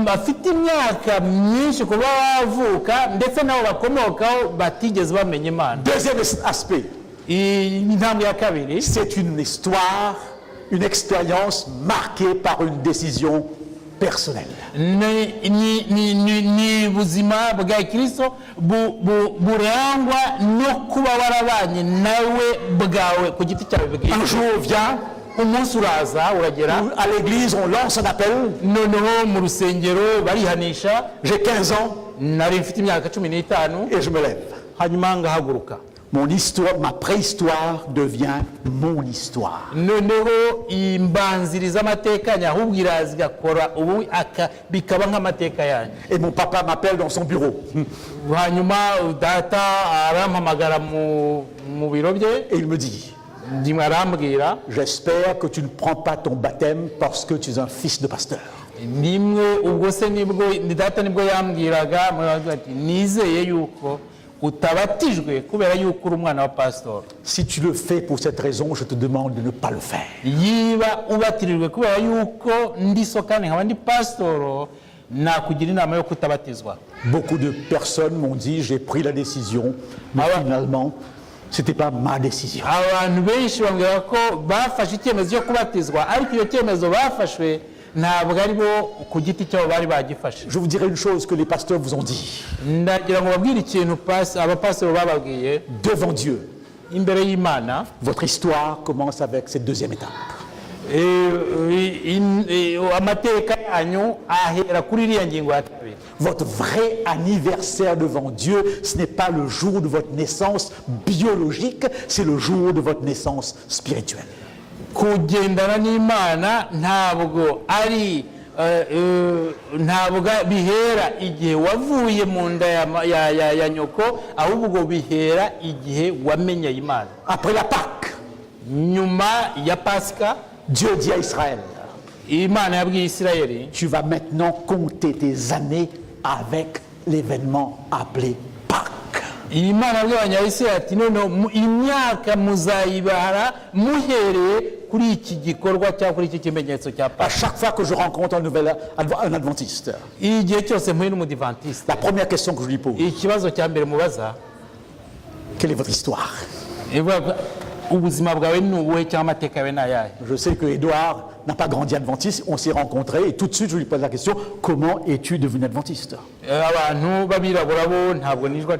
bafite imyaka myinshi kuba bavuka, ndetse nabo bakomokaho batigeze bamenya Imana. Deuxième aspect, Intambwe ya kabiri, c'est une histoire, une expérience marquée par une décision personnelle. ni ubuzima bwa Kristo burangwa no kuba warabanye nawe bwawe ku giti cyawe bwite. Un jour vient Umunsi uraza uragera, où à l'église on lance un appel. noneho mu rusengero barihanisha. J'ai 15 ans Nari mfite imyaka 15 et je me lève. hanyuma ngahaguruka. Mon histoire, ma préhistoire devient mon histoire. Noneho imbanziriza amateka yanyu ahubwo iraza igakora ubu bikaba nk'amateka yanyu. Et mon papa m'appelle dans son bureau Hanyuma data arampamagara mu biro bye, et il me dit: arambwira, j'espère que tu ne prends pas ton baptême parce que tu es un fils de pasteur. nimwe ubwo se data nibwo yambwiraga ati nizeye yuko utabatijwe kubera yuko uri umwana wa pastor. Si tu le fais pour cette raison, je te demande de ne pas le faire. Yiba ubatirijwe kubera yuko ndi so kandi nkaba ndi pastor, nakugira inama yo kutabatizwa. Beaucoup de personnes m'ont dit: j'ai pris la décision, mais finalement c'était pas ma décision. Abantu benshi bambwira ko bafashe icyemezo cyo kubatizwa, ariko iyo cyemezo bafashwe ntabwo ari bo ku giti cyabo bari bagifashe. Je vous dirai une chose que les pasteurs vous ont dit. Ndagira ngo babwire ikintu abapasiteri bababwiye. Devant Dieu, imbere y'Imana, votre histoire commence avec cette deuxième étape. amateka yanyu ahera kuri iriya ngingo ya kabiri. Votre vrai anniversaire devant Dieu, ce n'est pas le jour de votre naissance biologique, c'est le jour de votre naissance spirituelle. Kugendana n'Imana ntabwo ari ntabwo bihera igihe wavuye mu nda ya nyoko, ahubwo bihera igihe wamenye Imana. Après la Pâque, Nyuma ya Pasika, Dieu dit à Israël, Imana yabwiye Isirayeli, tu vas maintenant compter tes années avec l'événement appelé Pâques. Imana yabwiye Abanyayisirayeli ati noneho imyaka muzayibara muhereye kuri iki gikorwa cyangwa kuri iki kimenyetso cya À Pasika. chaque fois que je rencontre un adventiste, Igihe cyose mpuye n'umudivantiste, la première question que je lui pose, ikibazo cya mbere mubaza, quelle est votre histoire? ubuzima bwawe ni ubuhe cyangwa amateka yawe ni ayahe? Je sais que Édouard n'a pas grandi adventiste, on s'est rencontrés et tout de suite je lui pose la question, comment es-tu devenu adventiste? Abantu b'abirabura bo ntabwo nijwa.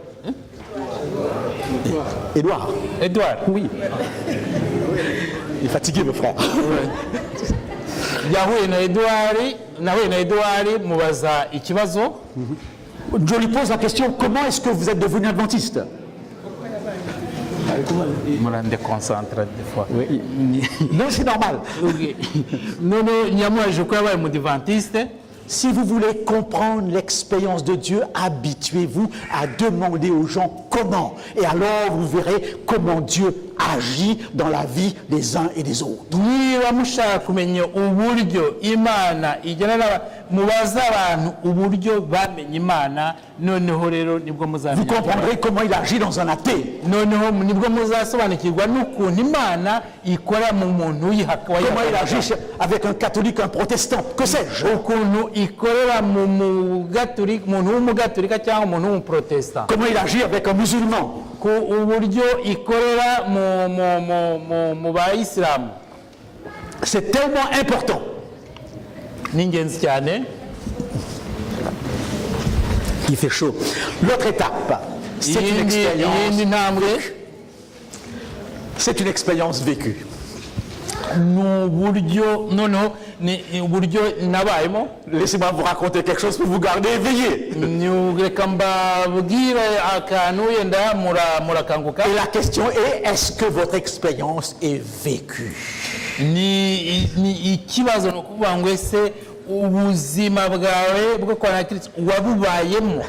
Édouard? Edouard, Oui. Il est fatigué, mon frère. yahuye na Edouard mubaza ikibazo. Je lui pose la question, comment est-ce que vous êtes devenu adventiste? Murande concentre des fois. Non, c'est normal. None nyamwaje ko yabaye umudivantiste. Si vous voulez comprendre l'expérience de Dieu, habituez-vous à demander aux gens comment. Et alors vous verrez comment Dieu agit dans la vie des uns et des autres. Niba mushaka kumenya uburyo Imana igena mubaza abantu uburyo bamenye Imana, noneho rero nibwo Vous muzamenya. comprendrez comment il agit dans un athée. Noneho nibwo muzasobanukirwa n'ukuntu Imana ikora mu muntu uyihaka. Comment il agit avec un catholique, un protestant, que sais-je. Ukuntu ikorera mu muntu w'umugatolika cyangwa umuntu w'umuprotestant. Comment il agit avec un musulman. Ku uburyo ikorera mu bayisilamu C'est tellement important. ni ingenzi cyane. Il fait chaud. L'autre étape, c'est une Iyindi ntambwe c'est une expérience vécue. ni uburyo noneho ni uburyo nabayemo. Laissez-moi vous raconter quelque chose pour vous garder éveillé. Reka mbabwire akantu yenda murakanguka. Et la question est, est-ce que votre expérience est vécue? Ni ikibazo ni ukuvuga ngo ese ubuzima bwawe bwo kwa Kristo wabubayemo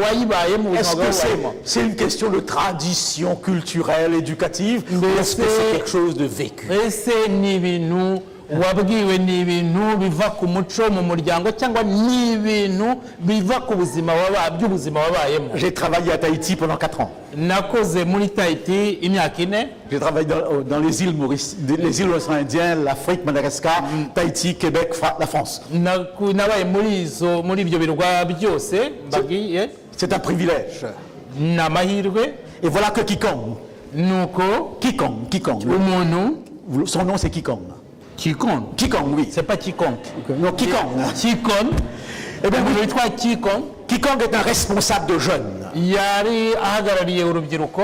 wayibayemo Est-ce ubuzima que bwawe. c'est une question de tradition culturelle, éducative, ou est-ce que c'est quelque chose de vécu? Ese ni ibintu wabwiwe, ni ibintu biva ku muco mu muryango, cyangwa ni ibintu biva ku buzima by'ubuzima wabayemo? J'ai travaillé à Tahiti pendant 4 ans. Nakoze muri Tahiti imyaka 4. J'ai travaillé dans les îles Maurice, les îles océans Indiens, l'Afrique, Madagascar, Tahiti, Québec, la France. Nabaye muri ibyo birwa byose mbabwiye. C'est un privilège. Ni amahirwe. Et voilà que Kikong, umuntu, son nom c'est Kikong. Kikon. Kikong, oui. C'est pas Kikon. Non, Kikong. Kikon. Eh bien, umuntu witwa Kikon Kikong est un responsable de jeunes. yari ahagarariye urubyiruko.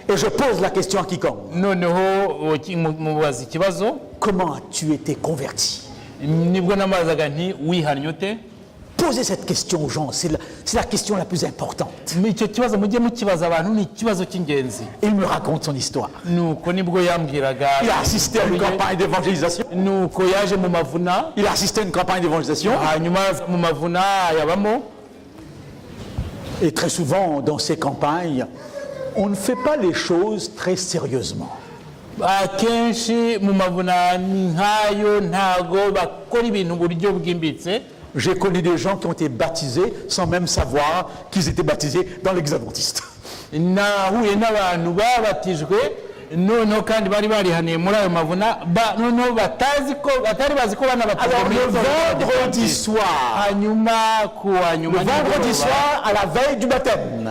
Et je pose la question à Kikong. Noneho mubaza ikibazo. Comment as-tu été converti? Nibwo namazaga nti wihannye ute? Posez cette question aux gens, c'est la question la plus importante. Icyo kibazo mujye mukibaza abantu, ni ikibazo cy'ingenzi. Il me raconte son histoire. Nuko nibwo yambwiraga. Il a assisté à une campagne d'évangélisation. Nuko yaje mu mavuna. Il a assisté à une campagne d'évangélisation. Hanyuma mu mavuna yabamo. Et très souvent, dans ces campagnes, on ne fait pas les choses très sérieusement. Akenshi mu mavuna nkayo ntago bakora ibintu buryo bwimbitse. J'ai connu des gens qui ont été baptisés sans même savoir qu'ils étaient baptisés dans l'Église adventiste. Nahuye n'abantu babatijwe noneho kandi bari barihaniye muri ayo mavuna noneho batari bazi ko banabatijwe. Alors le vendredi soir, le vendredi soir à la veille du baptême,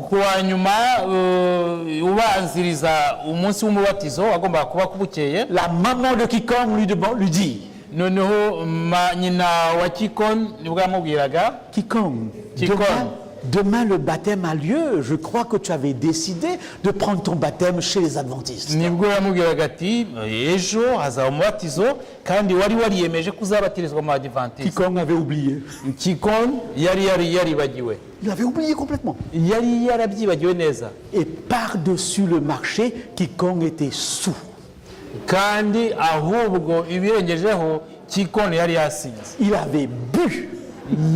kuwa nyuma ubanziriza umunsi w'umubatizo wagombaga kuba kubukeye, la maman de Kikong lui dit, noneho nyina wa Kikon nibwo yamubwiraga, Kikong, demain le baptême a lieu. Je crois que tu avais décidé de prendre ton baptême chez les adventistes. nibwo yamubwiraga ati ejo hazaba umubatizo kandi wari wariyemeje kuzabatirizwa mu badivantiste. Quiconque avait oublié. Kikon yari yaribagiwe, Il avait oublié complètement. yari yarabyibagiwe neza, Et par-dessus le marché, quiconque était sous. kandi ahubwo ibirengejeho Kikon yari yasinze, Il avait bu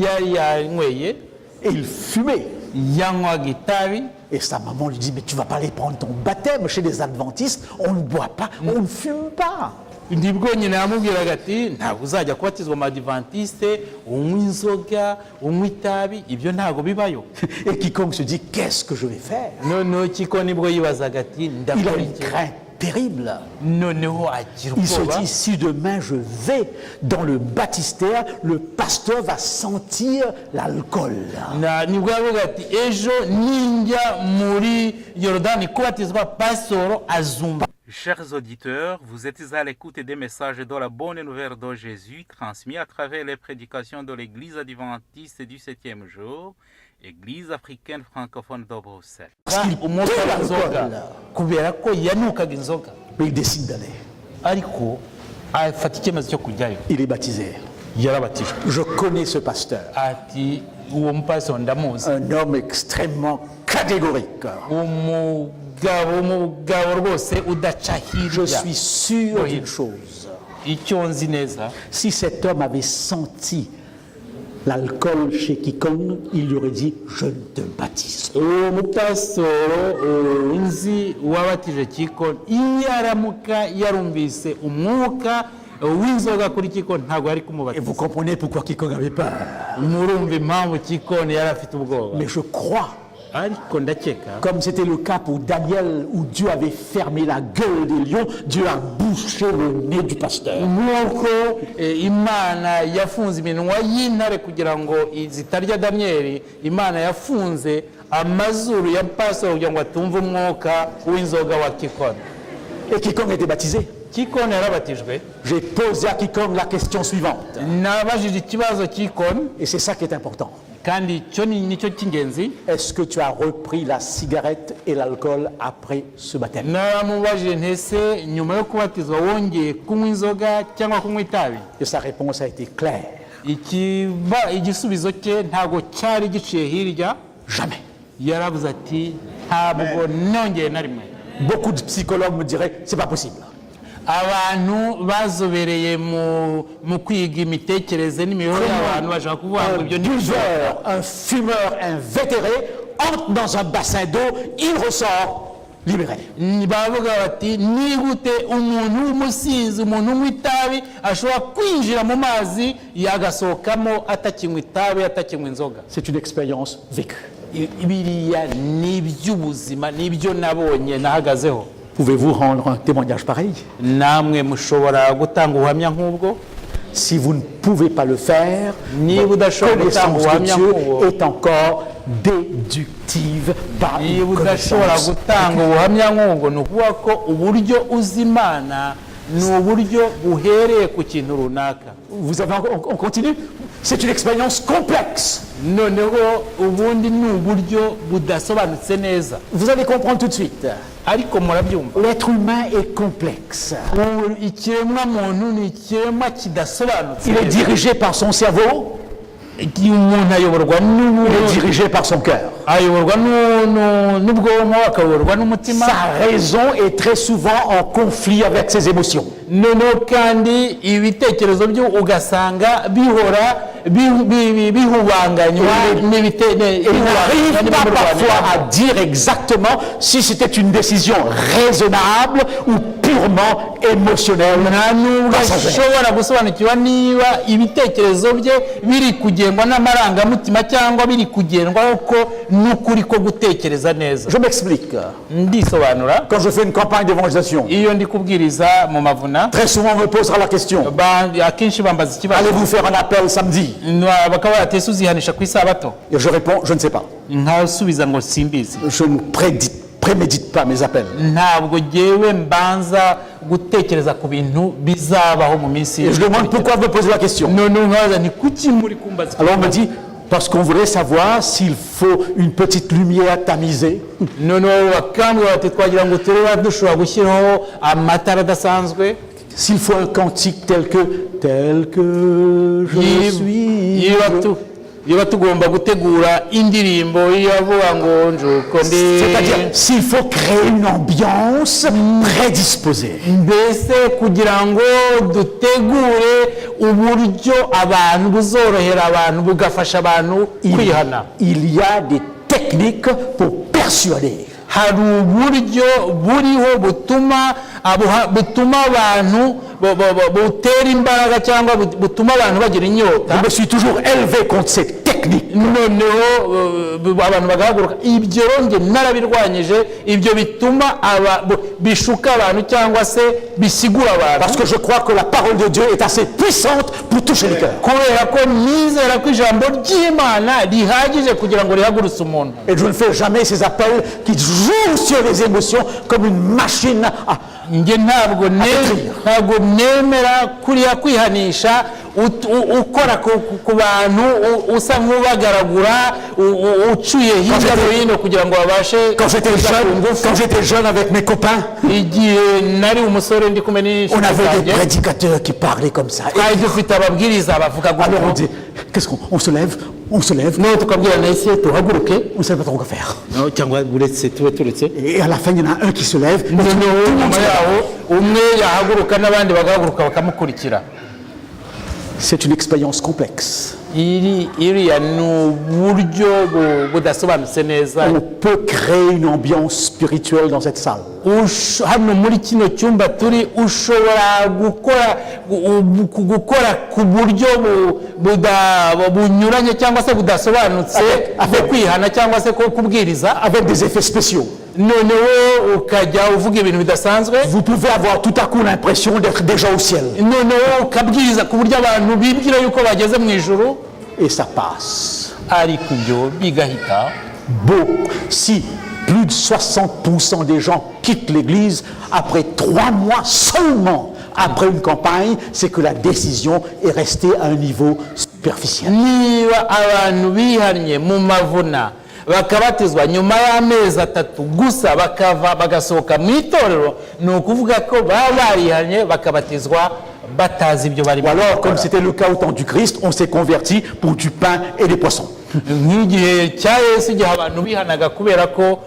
yari yanyweye, et il fumait. yanywaga itabi. Et sa maman lui dit, mais tu vas pas aller prendre ton baptême chez les adventistes, on ne boit pas, on ne fume pas. Nibwo nyina yamubwiraga ati ntabwo uzajya kubatizwa mu badivantiste unywa inzoga unywa itabi, ibyo ntabwo bibayo. Et quiconque se dit, qu'est-ce que je vais faire? Noneho Kiko nibwo yibazaga ati Il a ndakora une iki. crainte terrible. Noneho agira Il se ubwoba, dit, si demain je vais dans le baptistère, le pasteur va sentir l'alcool. nibwo yavuga ati ejo ninjya muri Yorodani kubatizwa pasoro azumva. Chers auditeurs, vous êtes à l'écoute des messages de la bonne nouvelle de Jésus transmis à travers les prédications de l'Église adventiste du 7e jour, Église africaine francophone de Bruxelles. umwuka w'inzoga kubera ko yanukaga inzoga, Mais il décide d'aller. ariko afata icyemezo cyo kujyayo. Il est baptisé. Yarabatijwe. Je connais ce pasteur. Ati uwo mupasiteri ndamuzi, Un homme extrêmement catégorique. umugabo rwose udaca Je hirya. suis sûr d'une chose. Icyo nzi neza, Si cet homme avait senti l'alcool chez quiconque, il lui aurait dit, je ne te baptise pas. uwo mupasitoro nzi wabatije Kiko, iyo aramuka yarumvise umwuka w'inzoga kuri Kiko ntabwo yari Et kumubatiza. vous comprenez pourquoi quiconque avait peur. murumva impamvu Kiko yari afite ubwoba. Mais je crois, Ariko ndakeka comme c'était le cas pour Daniel, où Dieu avait fermé la gueule des lions, Dieu a bouché le nez du pasteur. nk'uko Imana yafunze iminwa y'intare kugira ngo zitarya Daniyeli, Imana yafunze amazuru ya pasitoro kugira ngo atumve umwuka w'inzoga wa Kiko. Et quiconque était baptisé. Kiko yarabatijwe. J'ai posé à quiconque la question suivante. Nabajije ikibazo Kiko, Et c'est ça qui est important. kandi cyo nicyo cy'ingenzi. Est-ce que tu as repris la cigarette et l'alcool après ce baptême? Naramubajije ntese nyuma yo kubatizwa wongeye kunywa inzoga cyangwa kunywa itabi. Et sa réponse a été claire. Igisubizo cye ntabwo cyari giciye hirya. Jamais. Yaravuze ati ntabwo nongeye na rimwe. Beaucoup de psychologues me diraient, c'est pas possible. Abantu bazobereye mu kwiga imitekerereze n'imibereho y'abantu bashaka kuvuga ngo ibyo Un ni buveur, un fumeur invétéré entre dans un bassin d'eau, il ressort libéré. bavuga bati ni gute umuntu w'umusinzi, umuntu unywa itabi ashobora kwinjira mu mazi yagasohokamo atakinywa itabi, atakinywa inzoga. C'est une expérience vécue. Biriya ni iby'ubuzima, ni ibyo nabonye nahagazeho. Pouvez-vous rendre un témoignage pareil? Namwe mushobora gutanga ubuhamya nk'ubwo? Si vous ne pouvez pas le faire, Niba votre udashobora gutanga connaissance de ubuhamya Dieu nk'ubwo, est encore déductive par niba une udashobora connaissance. gutanga ubuhamya nk'ubwo, ni ukuvuga ko uburyo uzi Imana ni uburyo buhereye ku kintu runaka. Vous avez, on continue? C'est une expérience complexe. Noneho ubundi ni uburyo budasobanutse neza, Vous allez comprendre tout de suite. ariko murabyumva. L'être humain est complexe. Ikiremwa muntu ni ikiremwa kidasobanutse. Il est dirigé par son cerveau, Umuntu ayoborwa il est dirigé par son cœur. n'ubwonko, akayoborwa n'umutima. Sa raison est très souvent en conflit avec ses émotions. Noneho kandi ibitekerezo byo ugasanga bihora bihubanganywa Il n'arrive pas parfois à dire exactement si c'était une décision raisonnable ou purement émotionnelle. nta nubwo ashobora gusobanukirwa niba ibitekerezo bye biri kugengwa n'amarangamutima cyangwa biri kugendwaho ko n'ukuri ko gutekereza neza. Je m'explique. Ndisobanura. Quand je fais une campagne d'évangélisation, Iyo ndi kubwiriza mu mavuna, très souvent on me posera la question, akenshi bambaza ikibazo, allez-vous faire un appel samedi? bakaba batese uzihanisha ku isabato. Et je réponds, je ne sais pas. Nkasubiza ngo simbizi. Je ne prémédite pas mes appels. Ntabwo jyewe mbanza gutekereza ku bintu bizabaho mu minsi. Et je demande pourquoi vous me posez la question. None nkabaza ni kuki muri kumbaza. Alors on me dit, Parce qu'on voudrait savoir s'il faut une petite lumière tamisée, noneho bakambwira bati twagira ngo turebe dushobora gushyiraho amatara adasanzwe, s'il faut un cantique tel que je suis. niba tugomba gutegura indirimbo yavuga ngo njuko ndi, C'est-à-dire s'il faut créer une ambiance prédisposée. mbese kugira ngo dutegure uburyo abantu buzorohera abantu bugafasha abantu kwihana. Il y a des techniques pour persuader. hari uburyo buriho butuma abantu butera imbaraga cyangwa butuma abantu bagira inyota. Je me suis toujours élevé contre cette technique. noneho abantu bagahaguruka, ibyo nge narabirwanyije, ibyo bituma bishuka abantu cyangwa se bisigura abantu. Parce que je crois que la parole de Dieu est assez puissante pour toucher les cœurs. kubera ko nizera ko ijambo ry'Imana rihagije kugira ngo rihagurutse umuntu. Et je ne fais jamais ces appels qui jouent sur les émotions comme une machine à... nge ntabwo nemera kuriya kwihanisha ukora ku bantu usa nk'ubagaragura ucuye hirya no hino kugira ngo babashe. Quand j'étais jeune avec mes copains, igihe nari umusore ndi kumwe on avait des prédicateurs qui parlaient comme ça. twari dufite ababwiriza bavuga Alors on gutyo, dit, qu'est-ce qu'on se lève, noneho tukabwira nahise tuhaguruke on ne sait pas trop quoi faire. cyangwa uretse tube turetse. Et à la fin, il y en a un qui se lève. noneho nyuma yaho umwe yahaguruka n'abandi bagahaguruka bakamukurikira. C'est une expérience complexe. iriya ni uburyo budasobanutse neza. On peut créer une ambiance spirituelle dans cette salle. hano muri kino cyumba turi ushobora gukora ku buryo bunyuranye cyangwa se budasobanutse bwo kwihana cyangwa se ko kubwiriza, Avec des effets spéciaux. noneho ukajya uvuga ibintu bidasanzwe, Vous pouvez avoir tout à coup l'impression d'être déjà au ciel. noneho ukabwiriza ku buryo abantu bibwira yuko bageze mu ijuru, Et ça passe. ariko ibyo bigahita. Beau. Si plus de 60% des gens quittent l'église après 3 mois seulement après une campagne, c'est que la décision est restée à un niveau superficiel. niba abantu bihannye mu mavuna bakabatizwa nyuma y'amezi 3 gusa bagasohoka mu itorero, ni ukuvuga ko baba barihannye bakabatizwa batazi ibyo bari Ou alors, comme c'était le cas au temps du Christ, on s'est converti pour du pain et des poissons. nk'igihe cya Yesu, igihe abantu bihanaga kubera ko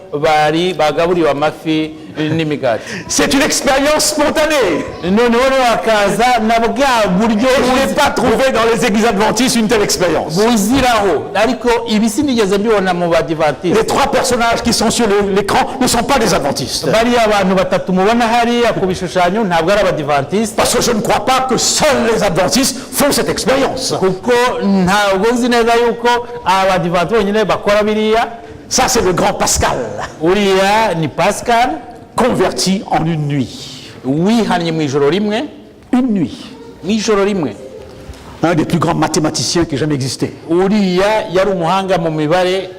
bagaburiwe amafi n'imigati. C'est une expérience spontanée. noneho hakaza na bwa buryo Je n'ai pas trouvé dans les églises adventistes une telle expérience. buziraho, ariko ibi sinigeze mbibona mu badivantiste. Les 3 personnages qui sont sur l'écran ne sont pas des adventistes. bariya abantu batatu mubona hariya ku bishushanyo ntabwo ari abadivantiste, Parce que je ne crois pas que seuls les adventistes font cette expérience. kuko ntabwo nzi neza yuko abadivantiste bonyine bakora biriya. Ça, c'est le grand Pascal, uriya ni Pascal converti en une nuit. wihannye mu ijoro rimwe. Une nuit. mu ijoro rimwe. Un des plus grands mathématiciens qui ait jamais existé. uriya yari umuhanga mu mibare,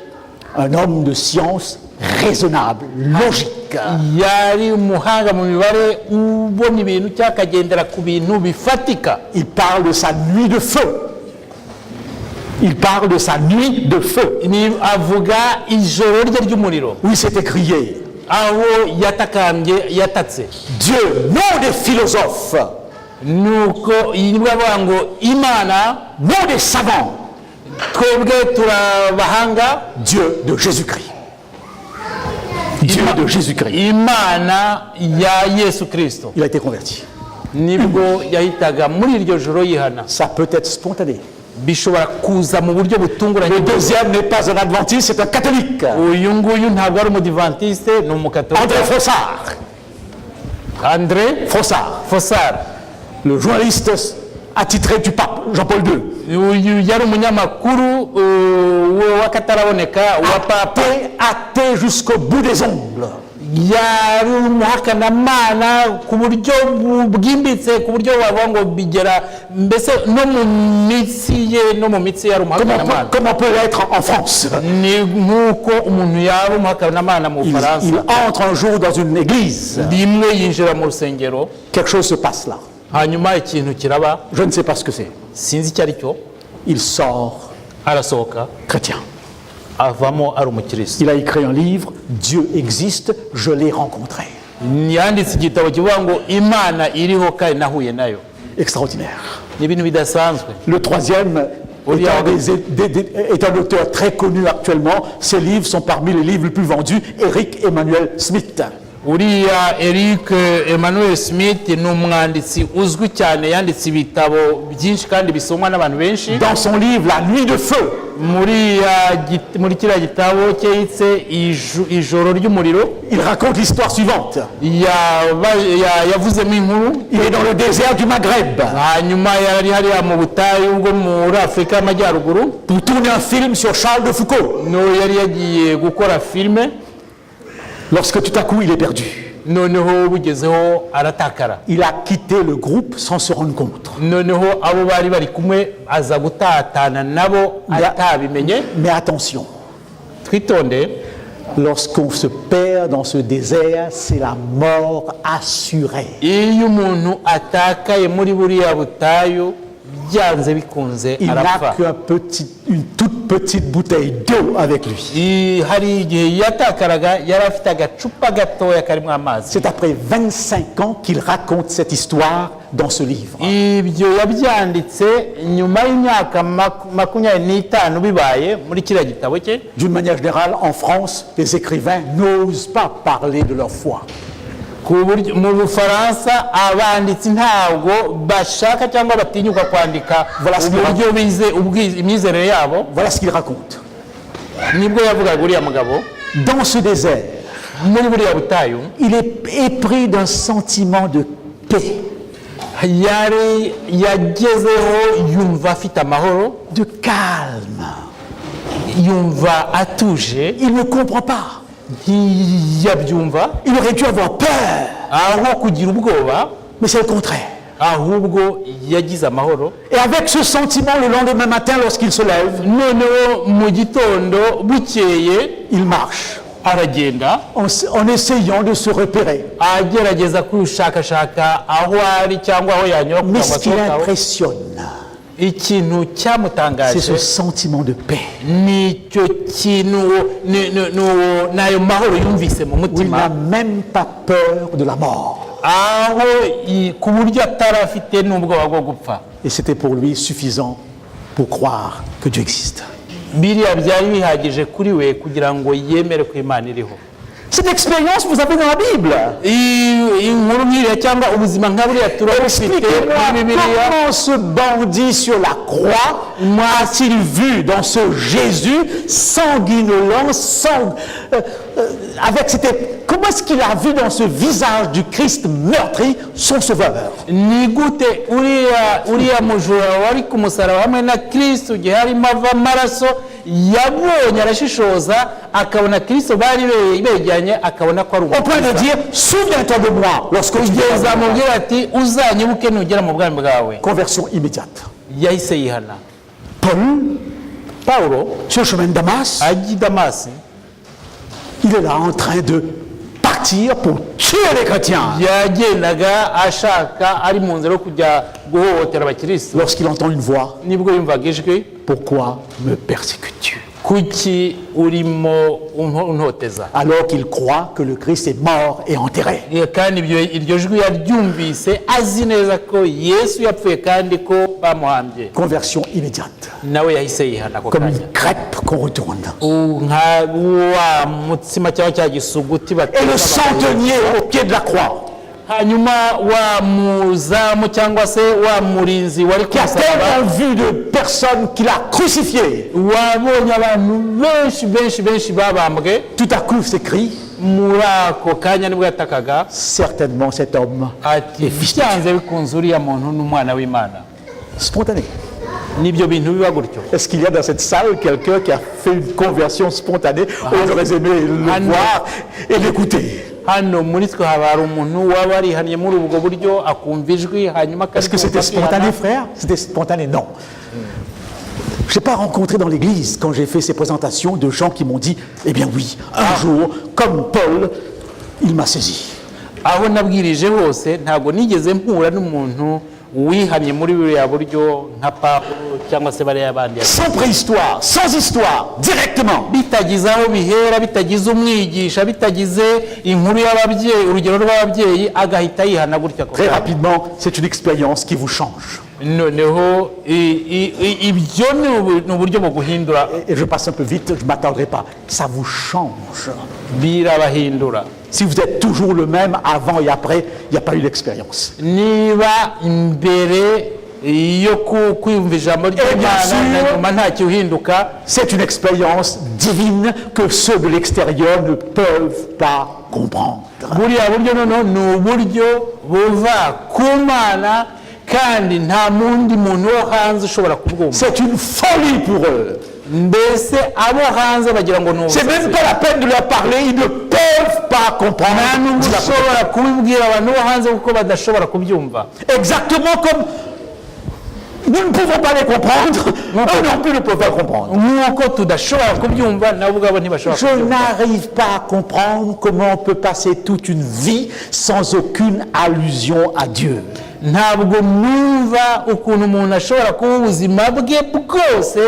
Un homme de science raisonnable, logique. yari umuhanga mu mibare ubona ibintu cyangwa akagendera ku bintu bifatika. Il parle de sa nuit de feu. Il parle de sa nuit de feu. avuga ijoro rye ry'umuriro, Oui, c'est écrié. aho yatakambye yatatse. Dieu, non des philosophes, nuko nibwo avuga ngo Imana, non des savants, twebwe turabahanga, Dieu de Jésus-Christ. Dieu de Jésus-Christ. Imana ya Yesu Kristo. Il a été converti. nibwo yahitaga muri iryo joro yihana. Ça peut être spontané. bishobora kuza mu buryo butunguranye. Le deuxième n'est pas un adventiste, c'est un catholique. uyu nguyu ntabwo ari umudivantiste, ni umukatolika. André Frossard. André Fossard, le journaliste attitré du pape Jean-Paul II. uyu yari umunyamakuru w'akataraboneka wa papa, athée jusqu'au bout des ongles. yari umuhakanamana ku buryo bwimbitse, ku buryo wavuga ngo bigera mbese no mu mitsi ye, no mu mitsi yari umuhakanamana. Comment peut l'être en France? ni nk'uko umuntu yaba umuhakanamana mu Bufaransa. Il entre un jour dans une église. rimwe yinjira mu rusengero, Quelque chose se passe là. hanyuma ikintu kiraba, Je ne sais pas ce que c'est. sinzi icyo ari cyo. Il sort arasohoka chrétien. avamo ari umukirisitu. Il a écrit un livre, Dieu existe, je l'ai rencontré. yanditse igitabo kivuga ngo imana iriho kandi nahuye nayo. Extraordinaire. ni ibintu bidasanzwe. Le troisième est un auteur très connu actuellement. Ses livres sont parmi les livres les plus vendus, Eric Emmanuel Smith. uriya Eric Emmanuel Smith ni umwanditsi uzwi cyane, yanditse ibitabo byinshi kandi bisomwa n'abantu benshi. Dans son livre La Nuit de Feu, muri kiriya gitabo cyitse ijoro ry'umuriro, il raconte l'histoire suivante. yavuzemo inkuru. Il est dans le désert du Maghreb hanyuma yari hariya mu butayu bwo muri Afurika y'Amajyaruguru pour tourner un film sur Charles de Foucault. no yari yagiye gukora filime. Lorsque tout à coup il est perdu, noneho bugezeho aratakara. il a quitté le groupe sans se rendre compte. noneho abo bari bari kumwe aza gutatana nabo atabimenye. Mais attention, twitonde, lorsqu'on se perd dans ce désert, c'est la mort assurée. iyo umuntu atakaye muri buriya butayu byanze bikunze Il n'a arapfa. qu'une toute petite bouteille d'eau avec lui. hari igihe yatakaraga yari afite agacupa gatoya karimo amazi. C'est après 25 ans qu'il raconte cette histoire dans ce livre. ibyo yabyanditse nyuma y'imyaka 25 bibaye muri kiriya gitabo cye. D'une manière générale, en France, les écrivains n'osent pas parler de leur foi. mu Bufaransa abanditsi ntabwo bashaka cyangwa batinyuka kwandika uburyo bize imyizerere yabo. Voilà ce qu'il raconte. nibwo yavugaga uriya mugabo. Dans ce désert, muri buriya butayu il est épris d'un sentiment de paix, yari yagezeho yumva afite amahoro, de calme. yumva atuje, Il ne comprend pas. ntiyabyumva. Il aurait dû avoir peur, aho kugira ubwoba mais c'est le contraire. ahubwo yagize amahoro. Et avec ce sentiment, le lendemain matin, lorsqu'il se lève, noneho mu gitondo bukeye il marche aragenda en essayant de se repérer. agerageza kwishakashaka aho ari cyangwa aho yanyura Mais kugira ce qui ngo asohoke. l'impressionne, ikintu c'est cyamutangaje ce sentiment de paix, nicyo kintu n'ayo mahoro yumvise mu où il n'a mutima, même pas peur de la mort. aho ku buryo atari afite n'ubwoba bwo gupfa. Et c'était pour lui suffisant pour croire que Dieu existe. biriya byari bihagije kuri we kugira ngo yemere ko Imana iriho. Cette expérience, vous avez dans la Bible. inkuru nk'iriya cyangwa ubuzima nka buriya turabufite muri Expliquez-moi Bibiliya. comment ce bandit sur la croix a-t-il vu dans ce Jésus sanguinolent, comment est-ce qu'il a vu dans ce visage du Christ meurtri son sauveur? ni gute uriya mujura wari ku musaraba hamwe na Kristo igihe harimo ava amaraso yabonye arashishoza akabona Kristo bari begeranye akabona ko ari Au point de dire, souviens-toi de moi lorsque tu kugeza viens. amubwira ati uzanyibuke nugera mu bwami bwawe. Conversion immédiate. yahise yihana. Paulo, sur le chemin de Damas, ajya i Damasi il est là en train de partir pour tuer les chrétiens. yagendaga ashaka ari mu nzira yo kujya guhohotera abakirisitu. Lorsqu'il entend une voix, nibwo yumvaga ijwi, pourquoi me persécutes-tu? kuki urimo untoteza. Alors qu'il croit que le Christ est mort et enterré. kandi iryo jwi yaryumvise azi neza ko Yesu yapfuye kandi ko bamuhambye. Conversion immédiate. nawe yahise yihana ako Comme kanya. une crêpe qu'on retourne. nka wa mutsima cyangwa cya gisuguti Et le bateka centenier au pied de la croix, hanyuma wa muzamu cyangwa se wa murinzi wari qui a kumusaraba tellement vu de personnes qu'il a crucifiées, wabonye abantu benshi babambwe. tout à coup s'écrie, muri ako kanya nibwo yatakaga certainement cet homme ati byanze bikunze uriya muntu n'umwana w'Imana. spontané. nibyo bintu biba gutyo. Est-ce qu'il y a dans cette salle quelqu'un qui a fait une conversion spontanée? On aurait aimé le voir et l'écouter. hano muri twe haba hari umuntu waba arihaniye muri ubwo buryo akumva ijwi hanyuma Est-ce que c'était spontané, frère? C'était spontané? Non. Je n'ai pas rencontré dans l'église, quand j'ai fait ces présentations, de gens qui m'ont dit, eh bien oui, un jour, comme Paul, il m'a saisi. aho nabwirije hose ntabwo nigeze mpura n'umuntu wihanye muri buriya buryo nka Pawulo cyangwa se bariya bandi sans préhistoire, sans histoire, directement. bitagize aho bihera, bitagize umwigisha, bitagize inkuru y'ababyeyi, urugero rw'ababyeyi, agahita yihana gutya ako Très kanya. rapidement, c'est une expérience qui vous change. noneho ibyo ni uburyo buguhindura, Et je passe un peu vite, je ne m'attendrai pas. Ça vous change. birabahindura. Si vous êtes toujours le même avant et après, il n'y a pas eu d'expérience. niba imbere yo kwiyumva ijambo ry'Imana na nyuma nta kiuhinduka, C'est une expérience divine que ceux de l'extérieur ne peuvent pas comprendre. buriya buryo noneho ni uburyo buva ku Mana kandi nta mundi muntu wo hanze ushobora kubwumva. C'est une folie pour eux. mbese abo hanze bagira ngo ni C'est même pas la peine de leur parler, ils ne peuvent pas comprendre. nta n'ubwo ushobora kubibwira abantu bo hanze kuko badashobora kubyumva. Exactement comme nous ne pouvons pas les comprendre, eux non plus ne peuvent pas comprendre. nk'uko tudashobora kubyumva nabo ubwabo ntibashobora Je kubyumva. n'arrive pas à comprendre comment on peut passer toute une vie sans aucune allusion à Dieu. ntabwo numva ukuntu umuntu ashobora kuba ubuzima bwe bwose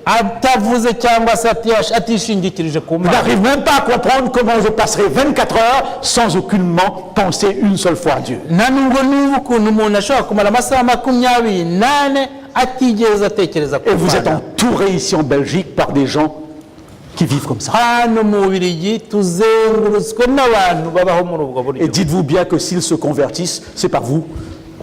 atavuze cyangwa se atishingikirije ku Je Mana. n'arrive même pas à comprendre comment je passerai 24 heures sans aucunement penser une seule fois à Dieu. nta nubwo numva ukuntu umuntu ashobora kumara amasaha 28 atigeze atekereza ku Et vous êtes Mana. entouré ici en Belgique par des gens qui vivent comme ça. hano mu Bubiligi tuzengurutswe n'abantu babaho muri ubwo buryo. Et dites-vous bien que s'ils se convertissent, c'est pas vous,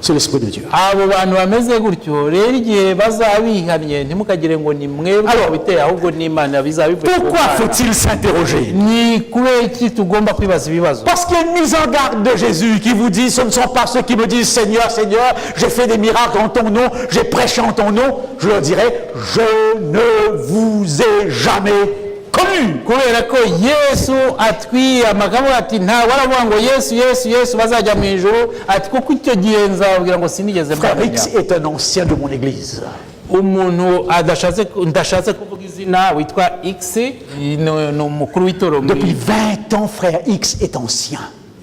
c'est l'Esprit de Dieu. abo bantu bameze gutyo rero igihe bazabihannye ntimukagire ngo ni mwebwe biteye ahubwo n'Imana bizabivuye ku Pourquoi Mana. faut-il s'interroger? ni kubera iki tugomba kwibaza ibibazo? Parce qu'il y a une mise en garde de Jésus qui vous dit, ce ne sont pas ceux qui me disent Seigneur, Seigneur, j'ai fait des miracles en ton nom, j'ai prêché en ton nom. Je leur dirai, je ne vous ai jamais connu. kubera ko Yesu atwiyama akavuga ati nta waravuga ngo Yesu bazajya mu ijuru, ati kuko icyo gihe nzababwira ngo sinigeze Frère mbamenya. X est un ancien de mon église. umuntu ndashatse kuvuga izina witwa X ni umukuru w'itorero Depuis 20 ans, frère X est ancien.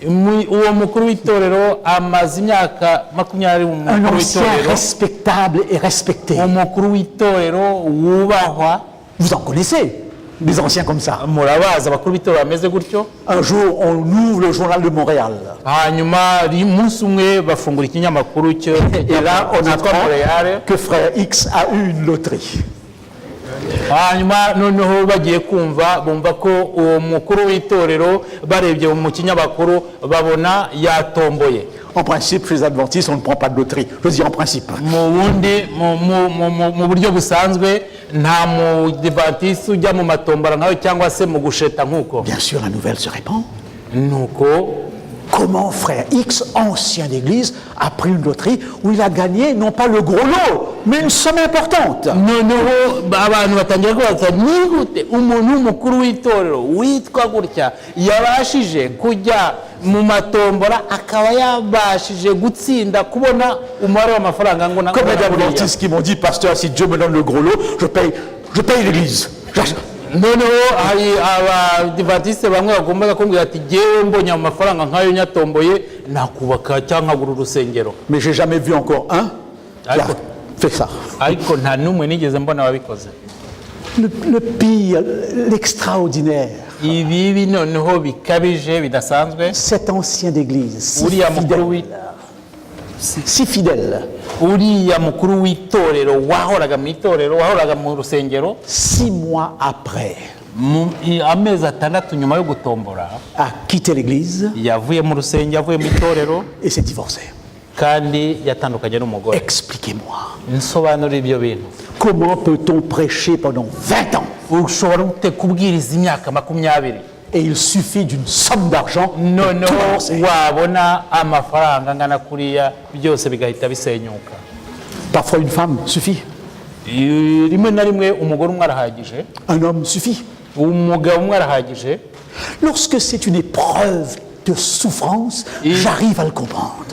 uwo mukuru w'itorero amaze imyaka 20 Un umukuru ancien w'itorero, respectable et respecté. umukuru w'itorero wubahwa. Vous en connaissez, des anciens comme ça. murabazi abakuru b'itorero bameze gutyo. Un jour, on ouvre le journal de Montréal. hanyuma umunsi umwe bafungura ikinyamakuru cyo Et là, on cyitwa apprend Montréal. que frère X a eu une loterie. hanyuma noneho bagiye bumva ko uwo mukuru w'itorero barebye mu kinyamakuru babona yatomboye. En principe, chez les adventistes, on ne prend pas de loterie. Je dis en principe. mu buryo busanzwe nta mudivantisi ujya mu matombora nkawe cyangwa se mu gusheta nk'uko. Bien sûr, la nouvelle se répand. nuko Comment frère X, ancien d'église, a pris une loterie où il a gagné non pas le gros lot, mais une somme importante. noneho abantu batangira kubaza ni gute umuntu w'umukuru w'itorero witwa gutya yabashije kujya mu matombora akaba yabashije gutsinda kubona umubare w'amafaranga ngo Comme les adventistes qui m'ont dit, pasteur, si Dieu me donne le gros lot, je paye l'église. noneho hari abadivantisite bamwe bagombaga kumbwira ati jyewe mbonye amafaranga nk'ayo nyatomboye nakubaka cyangwa nkagura urusengero. Mais j'ai jamais vu encore un qui a fait ça. ariko nta n'umwe nigeze mbona wabikoze. Le pire, l'extraordinaire, ibibi noneho bikabije bidasanzwe, cet ancien d'église, si uriya mukuru fidèle, uriya mukuru w'itorero wahoraga mu itorero wahoraga mu rusengero 6 mois après, amezi 6 nyuma yo gutombora a quitté l'église yavuye mu rusengero yavuye mu itorero et s'est divorcé. kandi yatandukanye n'umugore. Expliquez-moi, nsobanura ibyo bintu. comment peut-on prêcher pendant 20 ans ushobora gute kubwiriza imyaka 20 et il suffit d'une somme d'argent pour tout noneho balancer. wabona amafaranga angana kuriya byose bigahita bisenyuka? Parfois une femme suffit, rimwe na rimwe umugore umwe arahagije, un homme suffit. umugabo umwe arahagije. Lorsque c'est une épreuve de souffrance, j'arrive à le comprendre.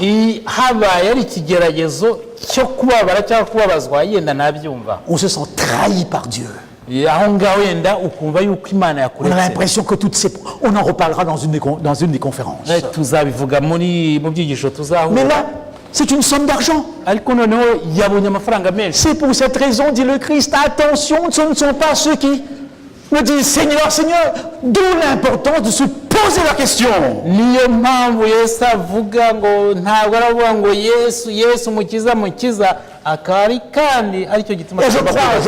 habaye ari ikigeragezo cyo kubabara cyangwa kubabazwa yenda nabyumva. On se sent trahi par Dieu. aho ngaho yenda ukumva yuko Imana On a yakuretse. l'impression que toutes ces... On en reparlera dans une des conférences. tuzabivuga mu byigisho Mais tuzahura. là, C'est une somme d'argent. ariko noneho yabonye amafaranga menshi. C'est pour cette raison, dit le Christ, attention, ce ne sont pas ceux qui me disent Seigneur, Seigneur, d'où l'importance de se poser la question. niyo mpamvu Yesu avuga ngo ntabwo aravuga ngo Yesu Yesu mukiza mukiza, akari kandi aricyo gituma Et je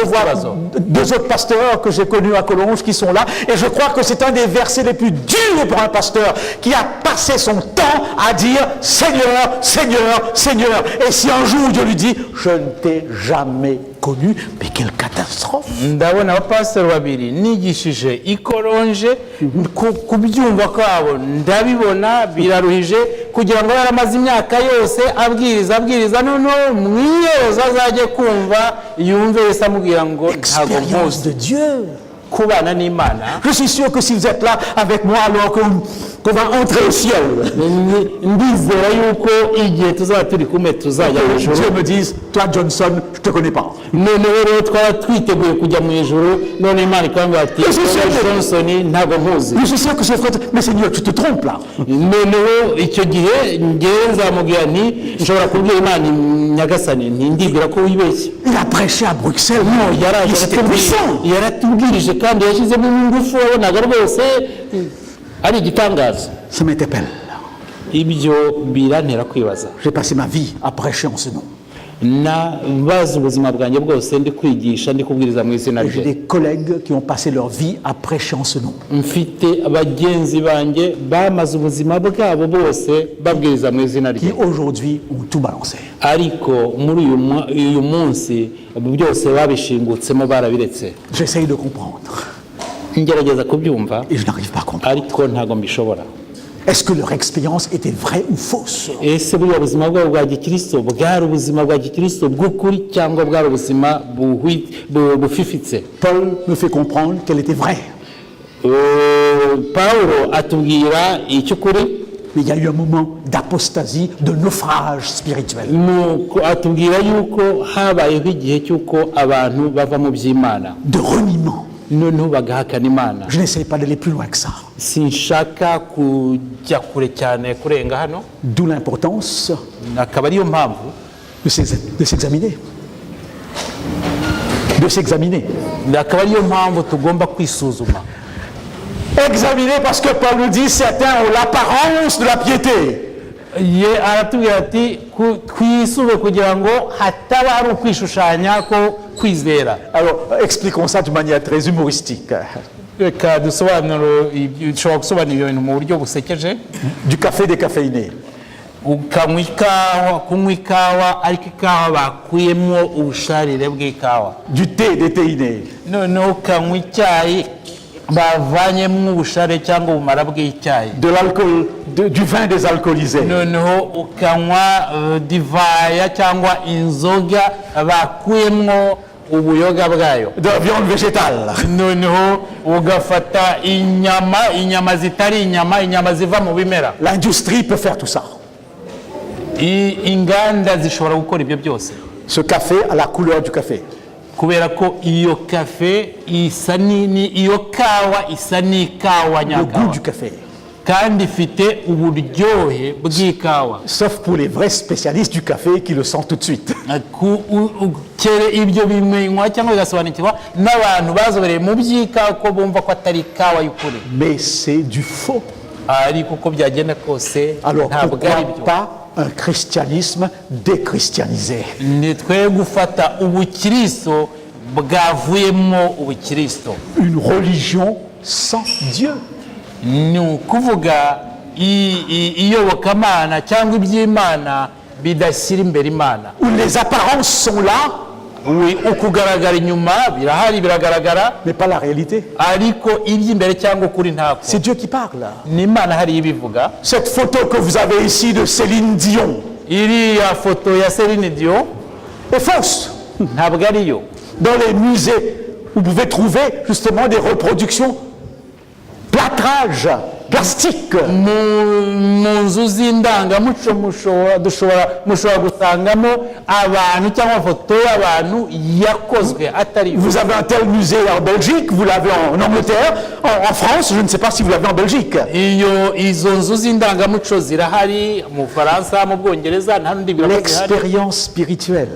vois deux autres pasteurs que j'ai connus à Collonges qui sont là, et je crois que c'est un des versets les plus durs pour un pasteur qui a passé son temps à dire Seigneur, Seigneur, Seigneur. Et si un jour Dieu lui dit je ne t'ai jamais connu, mais quelle catastrophe. ndabona abapasiteri babiri nigishije ikoronje kubyumva kwabo ndabibona biraruhije, kugira ngo yaramaze imyaka yose abwiriza noneho mu iherezo azajye kumva yumve Yesu amubwira ngo ntabwo Expérience mpuze de Dieu. kubana n'Imana. Je suis sûr que si vous êtes là avec moi alors qu'on va entrer au ciel, ndizera yuko igihe tuzaba turi kumwe tuzajya mu ijuru, Dieu me dise, toi Johnson, je te connais pas. noneho rero twaba twiteguye kujya mu ijuru, none Imana ikambwira ati Johnson ntabwo mpuze. Je suis sûr que ce frère, mais Seigneur, tu te trompes là. noneho icyo gihe ngewe nzamubwira nti nshobora kubwira Imana nyagasani nti ndibwira ko wibeshye. Il a prêché à Bruxelles. yaraje C'était puissant. yaratubwirije kandi yashyizemo ingufu, wabonaga rwose ari igitangaza. Ça m'interpelle. ibyo birantera kwibaza. J'ai passé ma vie à prêcher en ce nom. nabaza ubuzima bwanjye bwose ndi kwigisha ndi kubwiriza mu izina Et j'ai rye. des collègues qui ont passé leur vie à prêcher en ce nom. mfite bagenzi banjye bamaze ubuzima bwabo bose babwiriza mu izina Qui rye, aujourd'hui ont tout balancé. ariko muri uyu munsi byose babishingutsemo barabiretse. J'essaye de comprendre. ngerageza kubyumva Et je n'arrive pas à comprendre. ariko ntabwo mbishobora. Est-ce que leur expérience était vraie ou fausse? ese buriya buzima bwabo bwa gikristo bwari ubuzima bwa gikristo bw'ukuri cyangwa bwari ubuzima bufifitse? Paul me fait comprendre qu'elle était vraie. Pawulo atubwira icy'ukuri, Mais il y a eu un moment d'apostasie, de naufrage spirituel. nuko atubwira yuko habayeho igihe cy'uko abantu bava mu by'Imana De reniement. noneho bagahakana Imana. Je n'essaye pas d'aller plus loin que ça. sinshaka kujya kure cyane kurenga hano, D'où l'importance akaba ariyo mpamvu de s'examiner. De s'examiner. akaba ariyo mpamvu tugomba kwisuzuma. Examiner parce que Paul nous dit certains ont l'apparence de la piété. ye aratubwira ati twisube kugira ngo hataba hari ukwishushanya ko kwizera. Alors, expliquons ça de manière très humoristique. reka dushobora gusobanura ibyo bintu mu buryo busekeje. Du café décaféiné. ukanywa ikawa, kunywa ikawa ariko ikawa bakuyemo ubusharire bw'ikawa. Du thé déthéiné. noneho ukanywa icyayi bavanyemo ubusharire cyangwa ubumara bw'icyayi. De l'alcool, du vin désalcoolisé. noneho ukanywa divaya cyangwa inzoga bakuyemo ubuyoga bwayo. De la viande végétale. noneho ugafata inyama zitari inyama ziva mu bimera. L'industrie peut faire tout ça. inganda zishobora gukora ibyo byose. Ce café a la couleur du café. kubera ko iyo kafe isa iyo kawa isa n'ikawa Le goût nyakawa du café. kandi ifite uburyohe bw'ikawa. Sauf pour les vrais spécialistes du café qui le sentent tout de suite. ibyo bimenywa cyangwa bigasobanukirwa n'abantu bazobereye mu by'ikawa ko bumva ko atari ikawa y'ukuri. Mais c'est du faux. ariko uko byagenda kose Alors ntabwo pourquoi ari byo. pas un christianisme déchristianisé? nitwe gufata ubukristo bwavuyemo ubukristo. Une religion sans Dieu. ni ukuvuga iyobokamana cyangwa iby'Imana bidashyira imbere Imana. Où les apparences sont là, ukugaragara inyuma birahari biragaragara, mais pas la réalité. ariko iby'imbere cyangwa ukuri ntako. C'est Dieu qui parle. ni Imana hari ibivuga. Cette photo que vous avez ici de Céline Dion iriya foto ya Céline Dion est fausse. ntabwo ariyo. Dans les musées, vous pouvez trouver justement des reproductions, plâtrage plastique. mu nzu z'indangamuco mushobora gusangamo abantu cyangwa amafoto y'abantu yakozwe atari. Vous avez un tel musée en Belgique, vous l'avez en Angleterre, en France, je ne sais pas si vous l'avez en Belgique. Izo nzu z'indangamuco zirahari mu Faransa, mu Bwongereza, nta n'indi birahari. L'expérience spirituelle.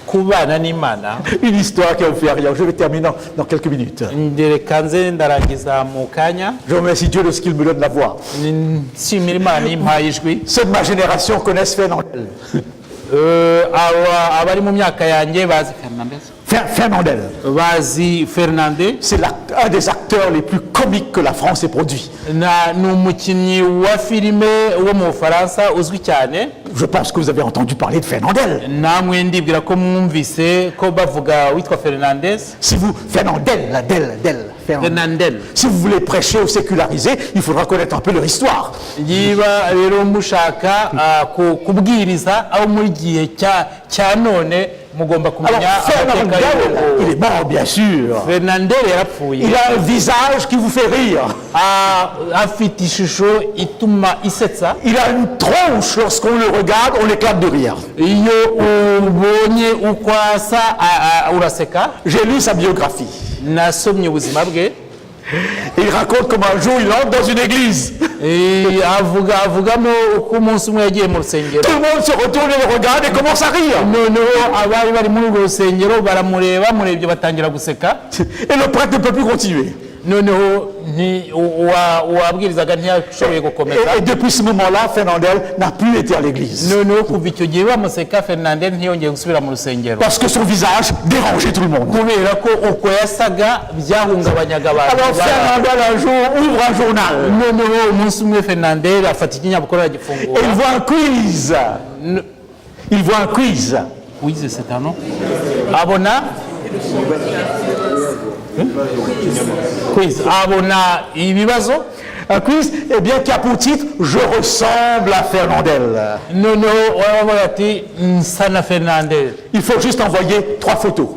Kubana n'Imana. Une histoire qui va vous faire rire. Je vais terminer dans quelques minutes. Ndereka nze ndarangiza mu kanya. Je remercie Dieu de ce qu'il me donne la voix. Nshimira Imana impaye ijwi. Ceux de ma génération connaissent Fernandel. Abari mu myaka yanjye bazi Fernandel. Bazi Fernandel. C'est un des acteurs les plus comiques que la France ait produit. Ni umukinnyi wa filime wo mu Bufaransa uzwi cyane. Je pense que vous avez entendu parler de Fernandel. Namwe ndibwira ko mwumvise ko bavuga witwa Fernandez. Si vous Fernandel. Si vous voulez prêcher ou séculariser, il faudra connaître un peu leur histoire. Yiba rero mushaka kubwiriza aho muri gihe cya none mugomba kumenya Fernandel, il est mort bien sûr. Fernandel yarapfuye. Il a un visage qui vous fait rire. Afite ishusho ituma isetsa. Il a une tronche, lorsqu'on le regarde, on éclate de rire. Iyo ubonye uko asa uraseka. J'ai lu sa biographie. Nasomye ubuzima bwe. Il raconte comment un jour il entre dans une église. Avugamo uko umunsi umwe yagiye mu rusengero. Tout le monde se retourne et le regarde et commence à rire. Noneho abari bari muri urwo rusengero baramureba, murebye batangira guseka. Et le prêtre ne peut plus continuer. Noneho uwabwirizaga ntiyashoboye gukomeza. Et depuis ce moment-là, Fernandel n'a plus été à l'église. Noneho kuva icyo gihe bamuseka, Fernandel ntiyongeye gusubira mu rusengero. Parce que son visage dérangeait tout le monde. Kubera ko uko yasaga byahungabanyaga abantu. Alors Fernandel un jour ouvre un journal. Noneho umunsi umwe Fernandel afata ikinyamakuru agifungura. Et il voit un quiz. Il voit un quiz. Quiz, c'est un nom. Abona quiz. Abona ibibazo. Un quiz, eh bien, qui a pour titre « Je ressemble à Fernandel ». Fernandel. Il faut juste envoyer 3 photos.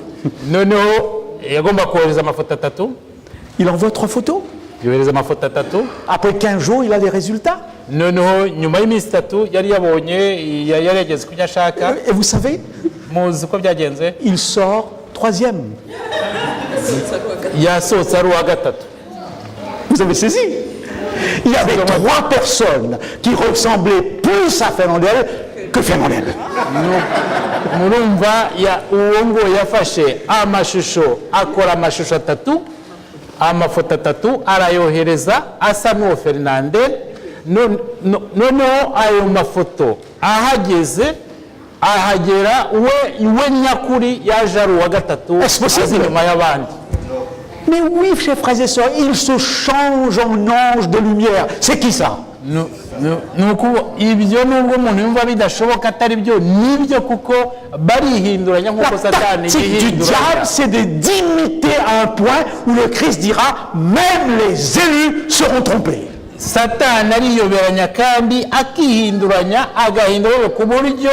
Il envoie 3 photos. Après 15 jours, il a les résultats. Et vous savez, il sort 3e. Vous avez saisi? Il y avait 3 personnes qui ressemblaient plus à Fernandel que Fernandel. Murumva uwo ngo yafashe amashusho, akora amashusho 3, amafoto 3 arayohereza asa n'uwo Fernandel. Noneho ayo mafoto ahagera we nyakuri yaje ari uwa 3 inyuma y'abandi. Mais oui, chers frères et sœurs, il se change en ange de lumière. C'est qui ça? Ibyo nubwo umuntu yumva bidashoboka atari byo nibyo kuko barihinduranya nk'uko Satani yihinduranya. Du diable, c'est de d'imiter à un point où le Christ dira même les élus seront trompés. Satani ariyoberanya kandi akihinduranya agahindura ku buryo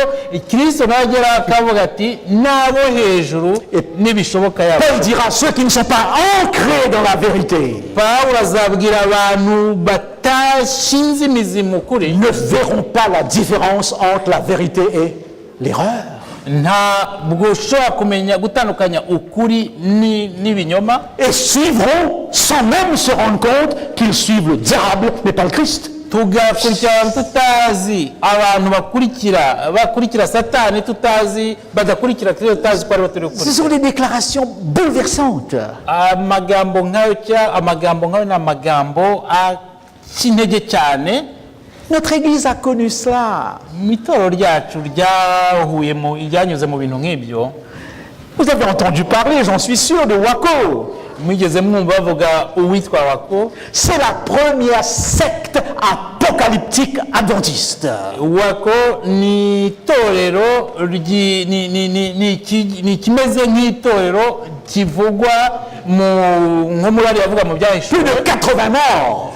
Kristo nagera akavuga ati nabo hejuru nibishoboka yabo. Paul dira ceux qui ne sont pas ancrés dans la vérité. Paulo azabwira abantu batashinze imizi mu kuri ne verront pas la différence entre la vérité et l'erreur. Ntabwo ushobora kumenya gutandukanya ukuri n'ibinyoma. Et suivront sans même se rendre compte qu'ils suivent le diable mais pas le Christ. Tugakurikira tutazi abantu bakurikira Satani tutazi badakurikira Kristo tutazi ko ari baturi ukuri. Ce sont des déclarations bouleversantes. Amagambo nk'ayo ni amagambo akintege cyane. Notre église a connu cela. Vous avez entendu parler, j'en suis sûr, de Wako. C'est la première secte apocalyptique adventiste. Wako ni torero ni kimeze nk'itorero kivugwa nko muri yavuga mu byahishwe. Plus de 80 morts.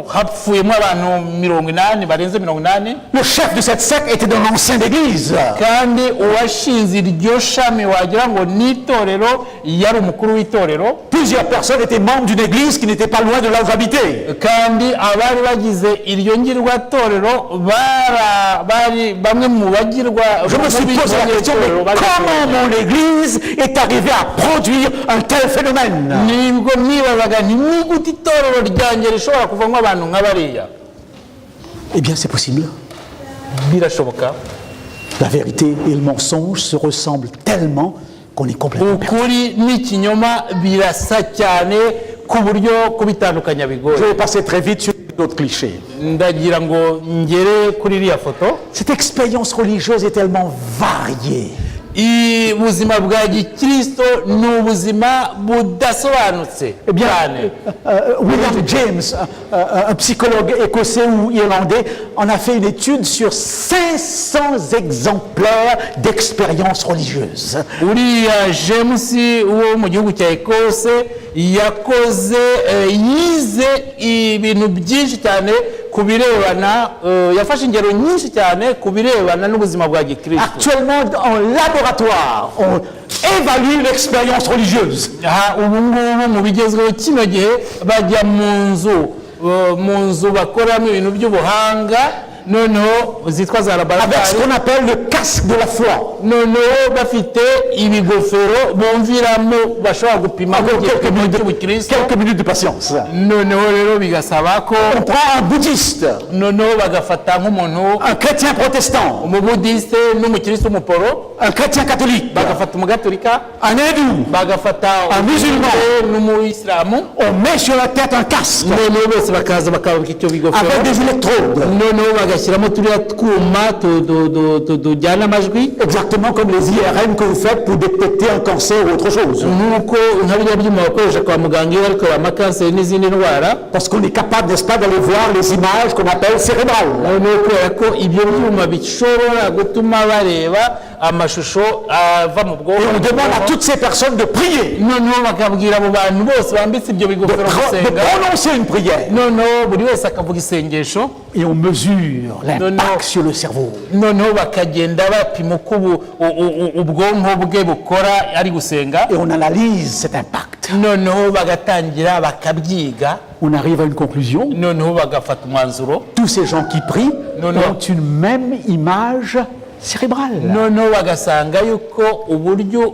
hapfuyemo abantu 80 barenze 80. Le chef de cette secte était dans l'ancienne église. kandi uwashinze iryo shami wagira ngo ni itorero yari umukuru w'itorero. Plusieurs personnes étaient membres d'une église qui n'était pas loin de là où j'habitais. kandi abari bagize iryo ngirwa torero bari bamwe mu bagirwa. Je me suis posé la question, mais comment mon église est arrivée à produire un tel phénomène? nibwo nibazaga nti ni gute itorero ryanjye rishobora kuvamo abantu nk'abariya. Eh bien, c'est possible. birashoboka. La vérité et le mensonge se ressemblent tellement qu'on est complètement perdu. ukuri n'ikinyoma birasa cyane ku buryo kubitandukanya bigoye. Je vais passer très vite sur d'autres clichés. ndagira ngo ngere kuri iriya foto. Cette expérience religieuse est tellement variée. ubuzima bwa gikristo ni ubuzima budasobanutse. Eh bien, William James, un psychologue écossais ou irlandais, en a fait une étude sur 500 exemplaires d'expériences religieuses. uriya james wo mu gihugu cya ekose yakoze yize ibintu byinshi cyane ku birebana yafashe ingero nyinshi cyane ku birebana n'ubuzima bwa gikristo. Actuellement, en laboratoire, on évalue l'expérience religieuse. ubu ngubu mu bigezweho kino gihe bajya mu nzu bakoramo ibintu by'ubuhanga noneho zitwa za Avec ce laboratwari. qu'on appelle le casque de la foi. noneho bafite ibigofero bumviramo bashobora gupima igipimo cy'ubukristo. Quelques minutes de patience. noneho rero bigasaba ko On prend un bouddhiste, noneho bagafata nk'umuntu un chrétien protestant, umubudiste n'umukristo w'umuporo, un chrétien catholique, bagafata umugatolika, un hindou. bagafata Un musulman. n'umuyisilamu, On met sur la tête un casque noneho bose bakaza bakabika icyo avec bigofero, des électrodes. noneho bagashyiramo turiya twuma tujyana amajwi, Exactement comme les IRM que vous faites pour détecter un cancer ou autre chose. nk'uko nka biriya byuma bakoresha kwa muganga iyo bari kureba amakanseri n'izindi ndwara. Parce qu'on est capable, n'est-ce pas, d'aller voir les images qu'on appelle cérébrales. noneho kubera ko ibyo byuma bishobora gutuma bareba amashusho ava mu Et on bwonko, demande à toutes ces personnes de prier, noneho bakabwira abo bantu bose bambitse ibyo de bigofero gusenga, prononcer une prière. noneho buri wese akavuga isengesho, Et on mesure l'impact sur le cerveau. noneho bakagenda bapima uko ubwonko bwe bukora ari gusenga, Et on analyse cet impact. noneho bagatangira bakabyiga, On arrive à une conclusion. noneho bagafata umwanzuro, Tous ces gens qui prient Non, non. ont une même image cérébrale. noneho bagasanga yuko uburyo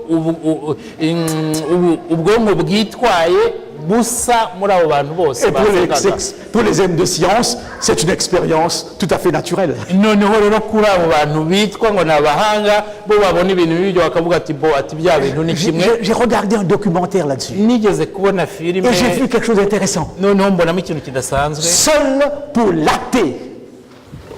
ubwonko bwitwaye busa muri abo bantu bose Et basengaga. pour les hommes de science, c'est une expérience tout à fait naturelle. noneho rero kuri abo bantu bitwa ngo ni abahanga bo babona ibintu b'ibyo bakavuga ati ati bya bintu ni kimwe. J'ai regardé un documentaire là-dessus. nigeze kubona filime Et j'ai vu quelque chose d'intéressant. noneho mbonamo ikintu kidasanzwe. Seul pour l'athée,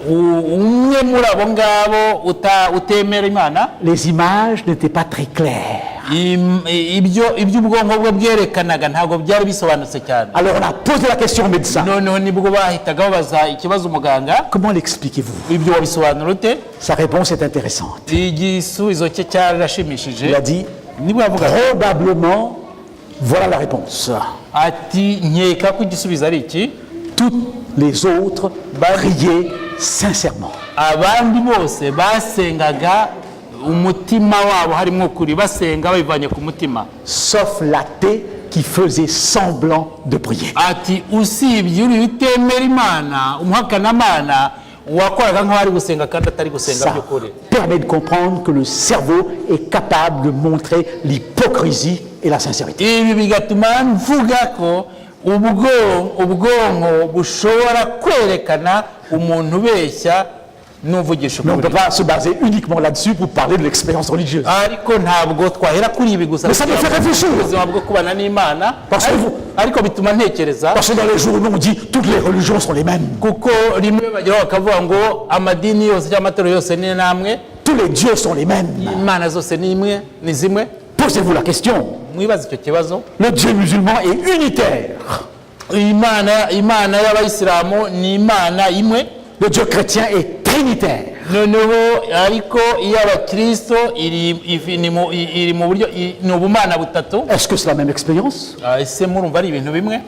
umwe muri abo ngabo utemera imana, les images n'étaient pas très claires. iby'ubwonko bwe bwerekanaga ntabwo byari bisobanutse cyane. Alors on a posé la question au médecin. noneho nibwo bahitaga babaza ikibazo umuganga, Comment l'expliquez-vous? ibyo wabisobanura ute? Sa réponse est intéressante. igisubizo cye cyarashimishije. Il a dit, nibwo yavuga probablement, voilà la réponse. ati nkeka ko igisubizo ari iki, Toutes les autres priaient sincèrement. abandi bose basengaga umutima wabo harimo ukuri, basenga babivanye ku mutima, Sauf l'athée qui faisait semblant de prier. ati usibye uri utemera imana umuhakanamana wakoraga nk'aho ari gusenga kandi atari gusenga Ça by'ukuri. permet de comprendre que le cerveau est capable de montrer l'hypocrisie et la sincérité. ibi bigatuma mvuga ko ubwonko bushobora kwerekana umuntu ubeshya n'uvugisha Mais on ne peut ukuri. pas se baser uniquement là-dessus pour parler de l'expérience religieuse. ariko ntabwo twahera kuri ibi gusa Mais ça me fait réfléchir. ubuzima bwo kubana n'imana, Parce que vous- ariko bituma ntekereza, Parce que dans les journaux, on dit toutes les religions sont les mêmes. kuko rimwe bageraho bakavuga ngo amadini yose cyangwa amatorero yose ni namwe, Tous les dieux sont les mêmes. imana zose ni imwe, ni zimwe. Posez-vous la question. mwibaze icyo kibazo. Le Dieu musulman est unitaire. imana y'abayisilamu ni imana imwe, Le Dieu chrétien est trinitaire. noneho ariko iy'abakristo iri mu buryo ni ubumana butatu. Est-ce que c'est la même expérience? ese murumva ari ibintu bimwe?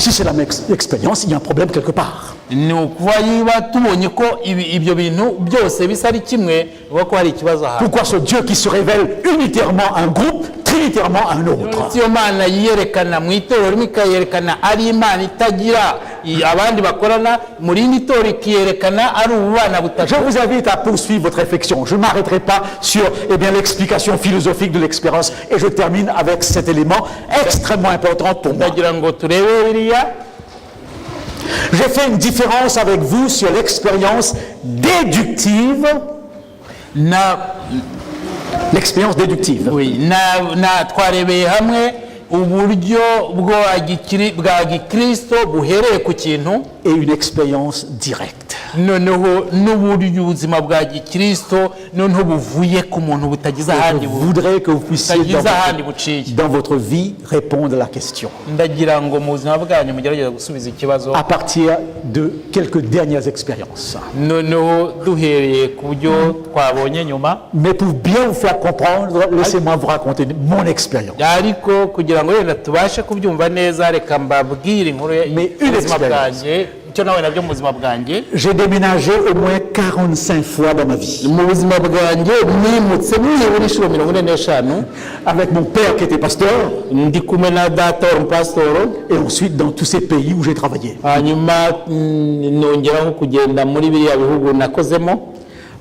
Si c'est la même expérience, il y a un problème quelque part. ni ukuvuga niba tubonye ko ibyo bintu byose bisa ari kimwe uba ko hari ikibazo aha. Pourquoi ce Dieu qui se révèle unitairement à un groupe, trinitairement à un autre? iyo mana yiyerekana mu itorero rimwe ikayerekana ari imana itagira abandi bakorana mu rindi torero ikiyerekana ari ububana butatu. Je vous invite à poursuivre votre réflexion. Je ne m'arrêterai pas sur l'explication philosophique de l'expérience et je termine avec cet élément extrêmement important pour moi. ndagira ngo turebe biriya. J'ai fait une différence avec vous sur l'expérience déductive. L'expérience déductive. Oui, twarebeye hamwe uburyo bwa gikristo buhereye ku kintu et une expérience directe. noneho n'uburyo ubuzima bwa gikristo noneho buvuye ku muntu butagize ahandi Je voudrais que vous puissiez buciye. dans votre vie répondre à la question. ndagira ngo mu buzima bwanyu mugerageze gusubiza ikibazo À partir de quelques dernières expériences. noneho duhereye ku byo twabonye nyuma. Mais pour bien vous faire comprendre, laissez-moi vous raconter mon expérience. ariko kugira ngo wenda tubashe kubyumva neza reka mbabwire inkuru y'ubuzima bwanjye icyo nawe nabyo mu buzima bwanjye. J'ai déménagé au moins 45 fois dans ma vie. mu buzima bwanjye nimutse nibura inshuro 45 avec mon père qui était pasteur ndi kumwe na data wari umupasitoro. et ensuite dans tous ces pays où j'ai travaillé. hanyuma nongeraho kugenda muri biriya bihugu nakozemo.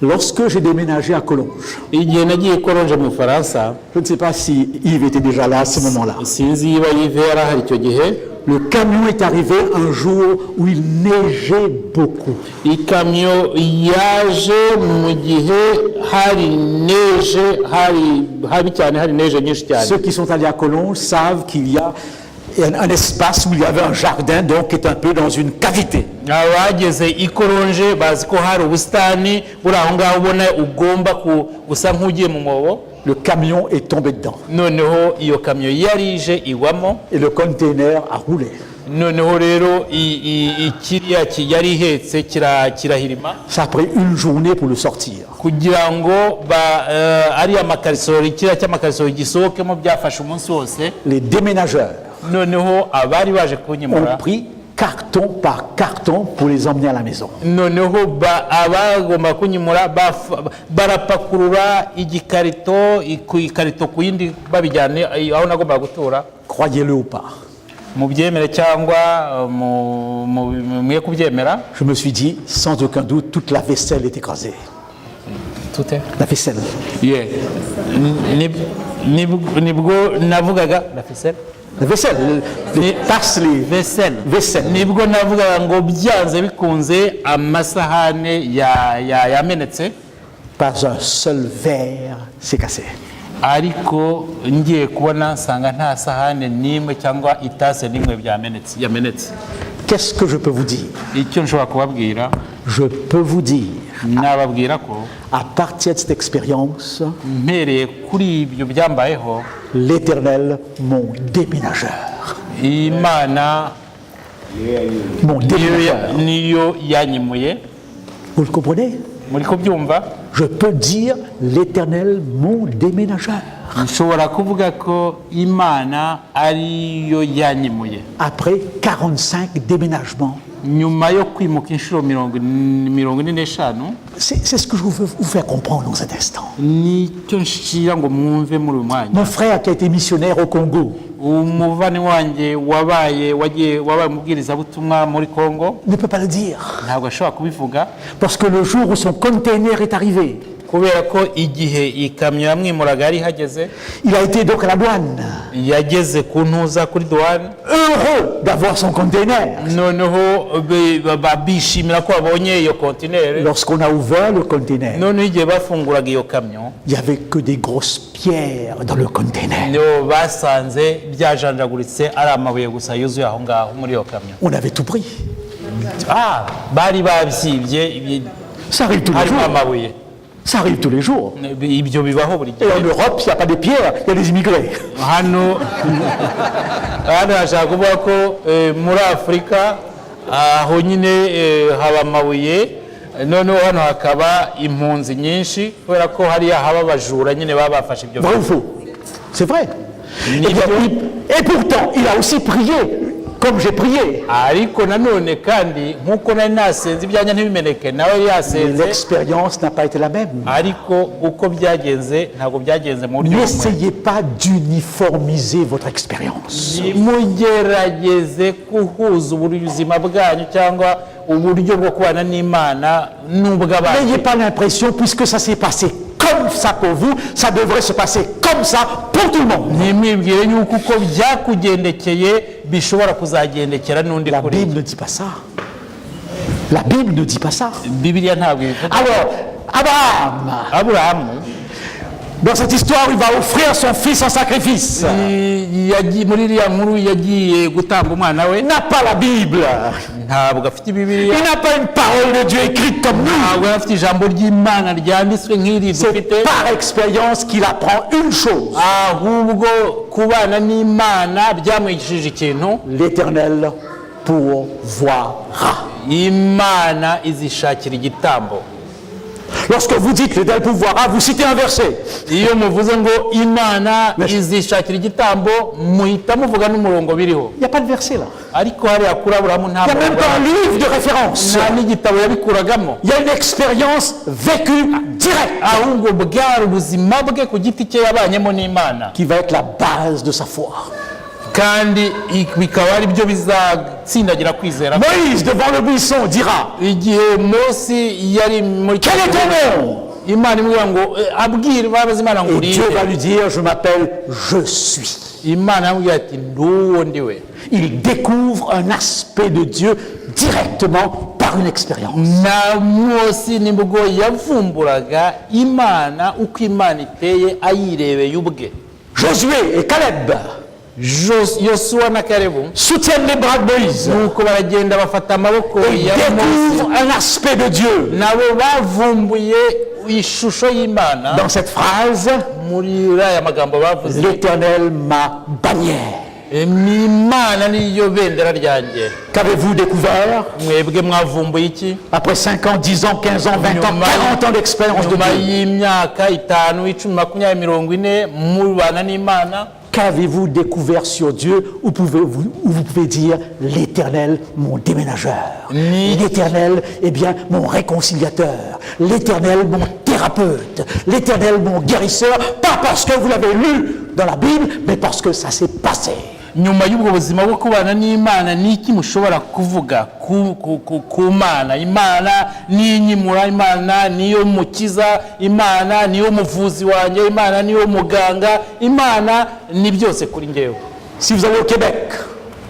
Lorsque j'ai déménagé à Collonges, igihe nagiye Collonges mu Bufaransa, je ne sais pas si Yves était déjà là à ce moment-là. sinzi niba Yves yari ahari icyo gihe. Le camion est arrivé un jour où il neigeait beaucoup. ikamyo yaje mu gihe hari neige, hari cyane, hari neige nyinshi cyane. Ceux qui sont allés à Collonges savent qu'il y a un espace où il y avait un jardin, donc qui est un peu dans une cavité. abageze i Collonges bazi ko hari ubusitani buri aho ngaho ubona ugomba gusa nk'ugiye mu mwobo. Le camion est tombé dedans. noneho iyo kamyo yarije igwamo. Et le container a roulé. noneho rero ikiriya yari ihetse kirahirima. Ça a pris une journée pour le sortir. kugira ngo ariya makarisori kiriya cy'amakarisori gisohokemo byafashe umunsi wose. Les déménageurs noneho abari baje kunyimura ont pris carton par carton pour les emmener à la maison. noneho abagomba kunyimura barapakurura igikarito ku yindi babijyane aho nagomba gutura. Croyez-le ou pas. mubyemere cyangwa mwe kubyemera. Je me suis dit, sans aucun doute, toute la vaisselle est écrasée. Tout est La vaisselle. yeah. nibwo navugaga la vaisselle. La vaisselle, les tasses, les vaisselles. nibwo navugaga ngo byanze bikunze amasahane yamenetse. Pas un seul verre s'est cassé. ariko ngiye kubona nsanga nta sahane n'imwe cyangwa itase n'imwe yamenetse. Qu'est-ce que je peux vous dire? icyo nshobora kubabwira, Je peux vous dire, nababwira ko à partir de cette expérience, mpereye kuri ibyo byambayeho, l'Éternel, mon déménageur, Imana mon déménageur. niyo yanyimuye. Vous le comprenez? muri kubyumva? Je peux dire l'Éternel, mon déménageur. nshobora kuvuga ko Imana ariyo yanyimuye. Après 45 déménagements, nyuma yo kwimuka inshuro 45. c'est ce que je veux vous faire comprendre dans cet instant. nicyo nshira ngo mwumve muri uyu mwanya. Mon frère qui a été missionnaire au Congo umuvani wanjye wabaye umubwirizabutumwa muri Congo ne peut pas le dire. ntabwo ashobora kubivuga, Parce que le jour où son container est arrivé, kubera ko igihe ikamyo yamwimuraga yari ihageze. il a été donc à la douane. yageze ku ntuza kuri douane. Heureux d'avoir son container. noneho bishimira ko babonye iyo kontineri. Lorsqu'on a ouvert le container, noneho igihe bafunguraga iyo kamyo, il n'y avait que des grosses pierres dans le container. niho basanze byajanjaguritse ari amabuye gusa yuzuye aho ngaho muri iyo kamyo. On avait tout pris. bari babyibye Ça arrive tous les harimo jours. amabuye. Ça arrive tous les jours. ibyo bibaho buri Et en gihe. Europe, il n'y a pas de pierres, il y a des immigrés. hano hashaka kuvuga ko muri Afurika aho nyine haba amabuye, noneho hano hakaba impunzi nyinshi kubera ko hariya haba abajura nyine baba bafashe ibyo. Vrai ou faux? C'est vrai. Et pourtant, il a aussi prié comme j'ai prié. ariko nanone kandi nk'uko nari nasenze ibyanjye ntibimeneke nawe Mais yasenze, l'expérience n'a pas été la même. ariko uko byagenze ntabwo byagenze mu buryo bumwe. N'essayez pas d'uniformiser votre expérience. Mugerageze kuhuza ubuzima bwanyu cyangwa uburyo bwo kubana n'Imana n'ubw'abandi. N'ayez pas l'impression, puisque ça s'est passé comme ça pour vous, ça devrait se passer comme ça pour tout le monde. Ntimwibwire yuko uko byakugendekeye bishobora kuzagendekera n'undi La kuri. Bible ne dit pas ça. La Bible ne dit pas ça. Bibiliya ntabwo ibivuga. Alors, Abraham, Aburahamu dans cette histoire, il va offrir son fils en sacrifice. muri iriya nkuru yagiye gutanga umwana we, Il n'a pas la Bible. ntabwo afite Bibiliya, Il n'a pas une parole de Dieu écrite comme nous. ntabwo afite ijambo ry'Imana ryanditswe nk'iri C'est dufite, par expérience qu'il apprend une chose. ahubwo kubana n'Imana byamwigishije ikintu, L'Éternel pourvoira. Imana izishakira igitambo. Lorsque vous dites l'Éternel pourvoira, vous citez un verset. Iyo muvuze ngo Imana izishakira igitambo, muhita muvuga n'umurongo biriho, Il n'y a pas de verset là. ariko hariya kuri Aburahamu nta Il n'y a même pas un livre de référence. nta n'igitabo yabikuragamo, Il y a une expérience vécue directe ahubwo bwari ubuzima bwe ku giti cye yabanyemo n'Imana, qui va être la base de sa foi. kandi bikaba ari byo bizatsindagira kwizera. Moïse, devant le buisson, dira Igihe Mose yari muri Quel est ton nom? Imana imubwira ngo abwire babaza Imana ngo Et Dieu va urinde, lui dire Je m'appelle Je suis. Imana yamubwira ati nduwo ndiwe. Il découvre un aspect de Dieu directement par une expérience. Na Mose nibwo yavumburaga Imana uko Imana iteye ayirebeye ubwe. Josué et Caleb Yosuwa na Kalebu soutiennent les bras de Moïse. nuko baragenda bafata amaboko Ils ya découvrent Mose, un aspect de Dieu. nabo bavumbuye ishusho y'Imana. Dans cette phrase, Muri aya magambo bavuze, l'Éternel ma bannière. Imana niyo bendera ryanjye. Qu'avez-vous découvert Mwebwe mwavumbuye iki? après 5 ans, 10 ans, 15 ans, 20 ans, 40 ans d'expérience de Nyuma Dieu? y'imyaka 5, 10, 20, 40 mubana n'Imana, Qu'avez-vous découvert sur Dieu où vous pouvez dire l'Éternel mon déménageur, l'Éternel eh bien mon réconciliateur, l'Éternel mon thérapeute, l'Éternel mon guérisseur, pas parce que vous l'avez lu dans la Bible, mais parce que ça s'est passé. nyuma y'ubwo buzima bwo kubana n'Imana niki mushobora kuvuga ku Mana? Imana niyinyimura, Imana niyo mukiza, Imana niyo muvuzi wanjye, Imana niyo muganga, Imana ni byose kuri njyewe. Si vous allez au Québec,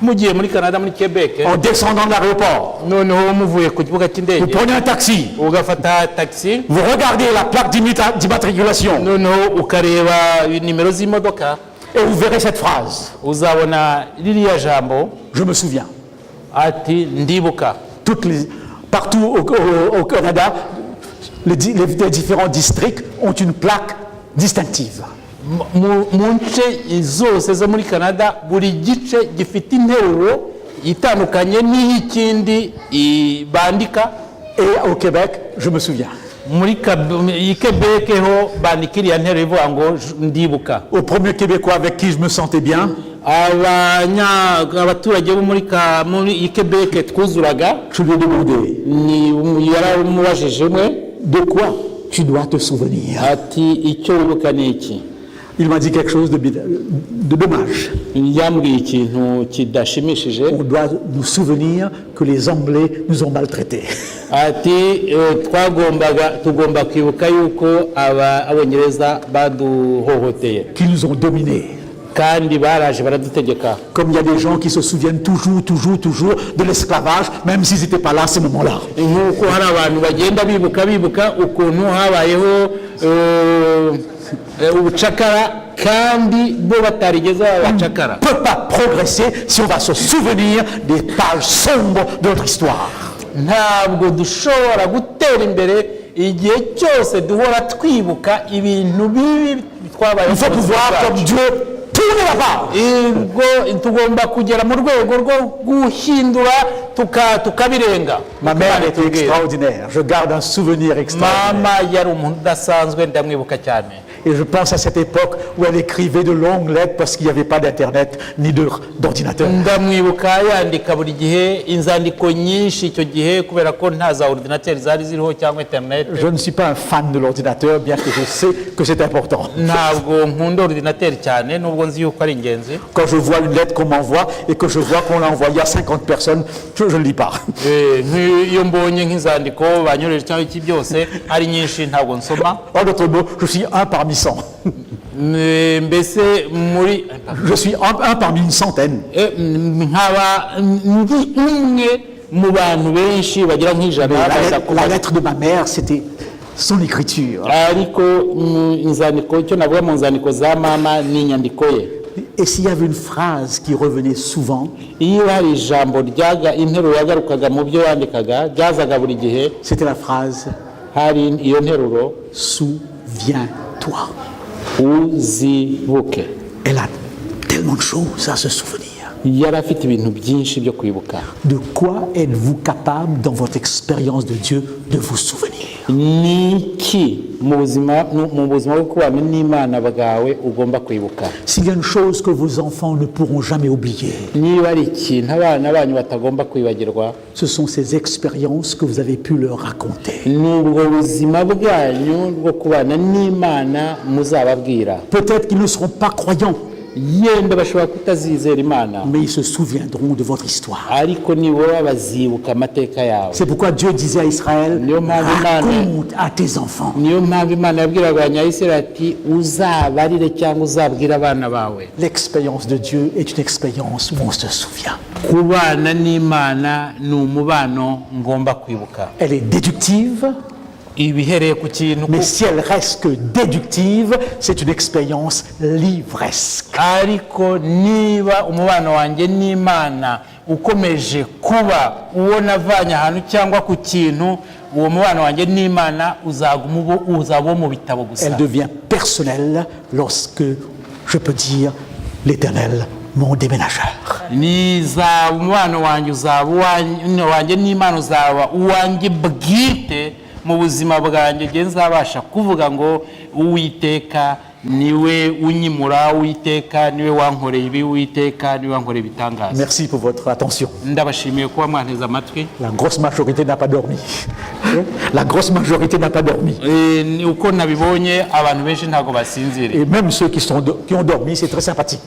Mugiye muri Canada, muri Quebec, en descendant de l'aéroport, noneho muvuye ku kibuga vous cy'indege prenez un taxi, ugafata taxi, vous regardez la plaque d'immatriculation noneho ukareba nimero z'imodoka, et vous verrez cette phrase. uzabona ririya jambo Je me souviens. ati ndibuka. Partout au Canada, les différents districts ont une plaque distinctive. Mu nce zose zo muri Canada buri gice gifite interuro itandukanye n'iy'ikindi bandika. Et au Québec, je me souviens. Muri Quebec ho bandika iriya nteruro ivuga ngo ndibuka. Au premier Québécois avec qui je me sentais bien, abaturage bo muri Quebec twuzuraga, je lui ai demandé yaramubajije umwe, de quoi tu dois te souvenir. ati icyo wibuka ni iki? Il m'a dit quelque chose de dommage. Yambwiye ikintu kidashimishije. On doit nous souvenir que les Anglais nous ont maltraités. Ati tugomba kwibuka yuko abongereza baduhohoteye Qu'ils nous ont dominés. kandi baraje baradutegeka. Comme il y a des gens qui se souviennent toujours de l'esclavage, même s'ils n'étaient pas là à ce moment-là. Nk'uko hari abantu bagenda bibuka ukuntu habayeho ubucakara kandi bo batarigeze abacakara. On ne peut pas progresser si on va se souvenir des pages sombres de notre histoire. Ntabwo dushobora gutera imbere igihe cyose duhora twibuka ibintu bibi twabayeho. Il faut pouvoir, comme Dieu, tourner la page. Tugomba kugera mu rwego rwo guhindura tukabirenga. Ma mère était extraordinaire. Je garde un souvenir extraordinaire. Mama yari umuntu udasanzwe, ndamwibuka cyane. Et je pense à cette époque où elle écrivait de longues lettres parce qu'il n'y avait pas d'internet ni d'ordinateur. ndamwibuka yandika buri gihe inzandiko nyinshi icyo gihe kubera ko nta za ordinateri zari ziriho cyangwa internet. Je ne suis pas un fan de l'ordinateur, bien que je sais que c'est important. ntabwo nkunda ordinateri cyane nubwo nzi yuko ari ingenzi. Quand je vois une lettre qu'on m'envoie et que je vois qu'on l'a envoyée à 50 personnes, je ne lis pas. Iyo mbonye nk'inzandiko banyoreje cyangwa iki byose ari nyinshi ntabwo nsoma. En d'autres mots, je suis un parmi 100. mbese muri Je suis un parmi une centaine. nkaba ndi umwe mu bantu benshi bagira nk'ijana La lettre de ma mère, c'était son écriture. ariko inzandiko icyo navuga mu nzandiko za mama ni inyandiko ye. Et s'il y avait une phrase qui revenait souvent, iyo hari ijambo interuro yagarukaga mu byo yandikaga ryazaga buri gihe, c'était la phrase hari iyo nteruro « Souviens-toi ». uzibuke. Elle a tellement de choses à se souvenir. yari afite ibintu byinshi byo kwibuka. De quoi êtes-vous capable dans votre expérience de Dieu de vous souvenir? ni iki mu buzima bwo kubana n'Imana bwawe ugomba kwibuka? S'il y a une chose que vos enfants ne pourront jamais oublier, niba ari ikintu abana banyu batagomba kwibagirwa, ce sont ces expériences que vous avez pu leur raconter. ni ubwo buzima bwanyu bwo kubana n'Imana muzababwira. Peut-être qu'ils ne seront pas croyants, yenda bashobora kutazizera Imana, mais ils se souviendront de votre histoire. ariko nibo bazibuka amateka yawe. C'est pourquoi Dieu disait à Israël, raconte à tes enfants. niyo mpamvu Imana yabwiraga abanyayisirayeli ati uzabarire cyangwa uzabwira abana bawe. L'expérience de Dieu est une expérience où on se souvient. kubana n'Imana ni umubano ngomba kwibuka. Elle est déductive, ibihereye ku kintu, mais si elle reste que déductive, c'est une expérience livresque. ariko niba umubano wanjye n'Imana ukomeje kuba uwo navanye ahantu cyangwa ku kintu, uwo mubano wanjye n'Imana uzaba mu bitabo gusa. Elle devient personnelle lorsque je peux dire l'Éternel, mon déménageur. nizaba umubano wanjye wanjye n'Imana uzaba uwanjye bwite mu buzima bwanjye, nge nzabasha kuvuga ngo Uwiteka niwe unyimura, Uwiteka niwe wankoreye ibi, Uwiteka niwe wankoreye ibitangaza. Merci pour votre attention. ndabashimiye kuba mwanteze amatwi. La grosse majorité n'a pas dormi. La grosse majorité n'a pas dormi. uko nabibonye abantu benshi ntago basinziriye, Et même ceux qui ont dormi, c'est très sympathique.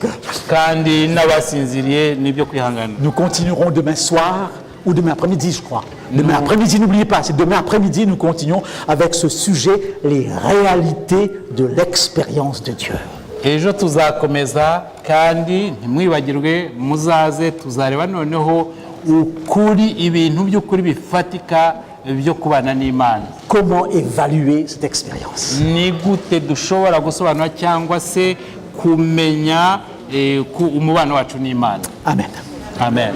kandi n'abasinziriye nibyo kwihangana. Nous continuerons demain soir ou demain après-midi, je crois. Demain après-midi, n'oubliez pas, c'est demain après-midi, nous continuons avec ce sujet, les réalités de l'expérience de Dieu. ejo tuzakomeza, kandi ntimwibagirwe muzaze tuzareba noneho ukuri, ibintu by'ukuri bifatika byo kubana n'Imana. Comment évaluer cette expérience? ni gute dushobora gusobanura cyangwa se kumenya umubano wacu n'Imana. Amen. Amen.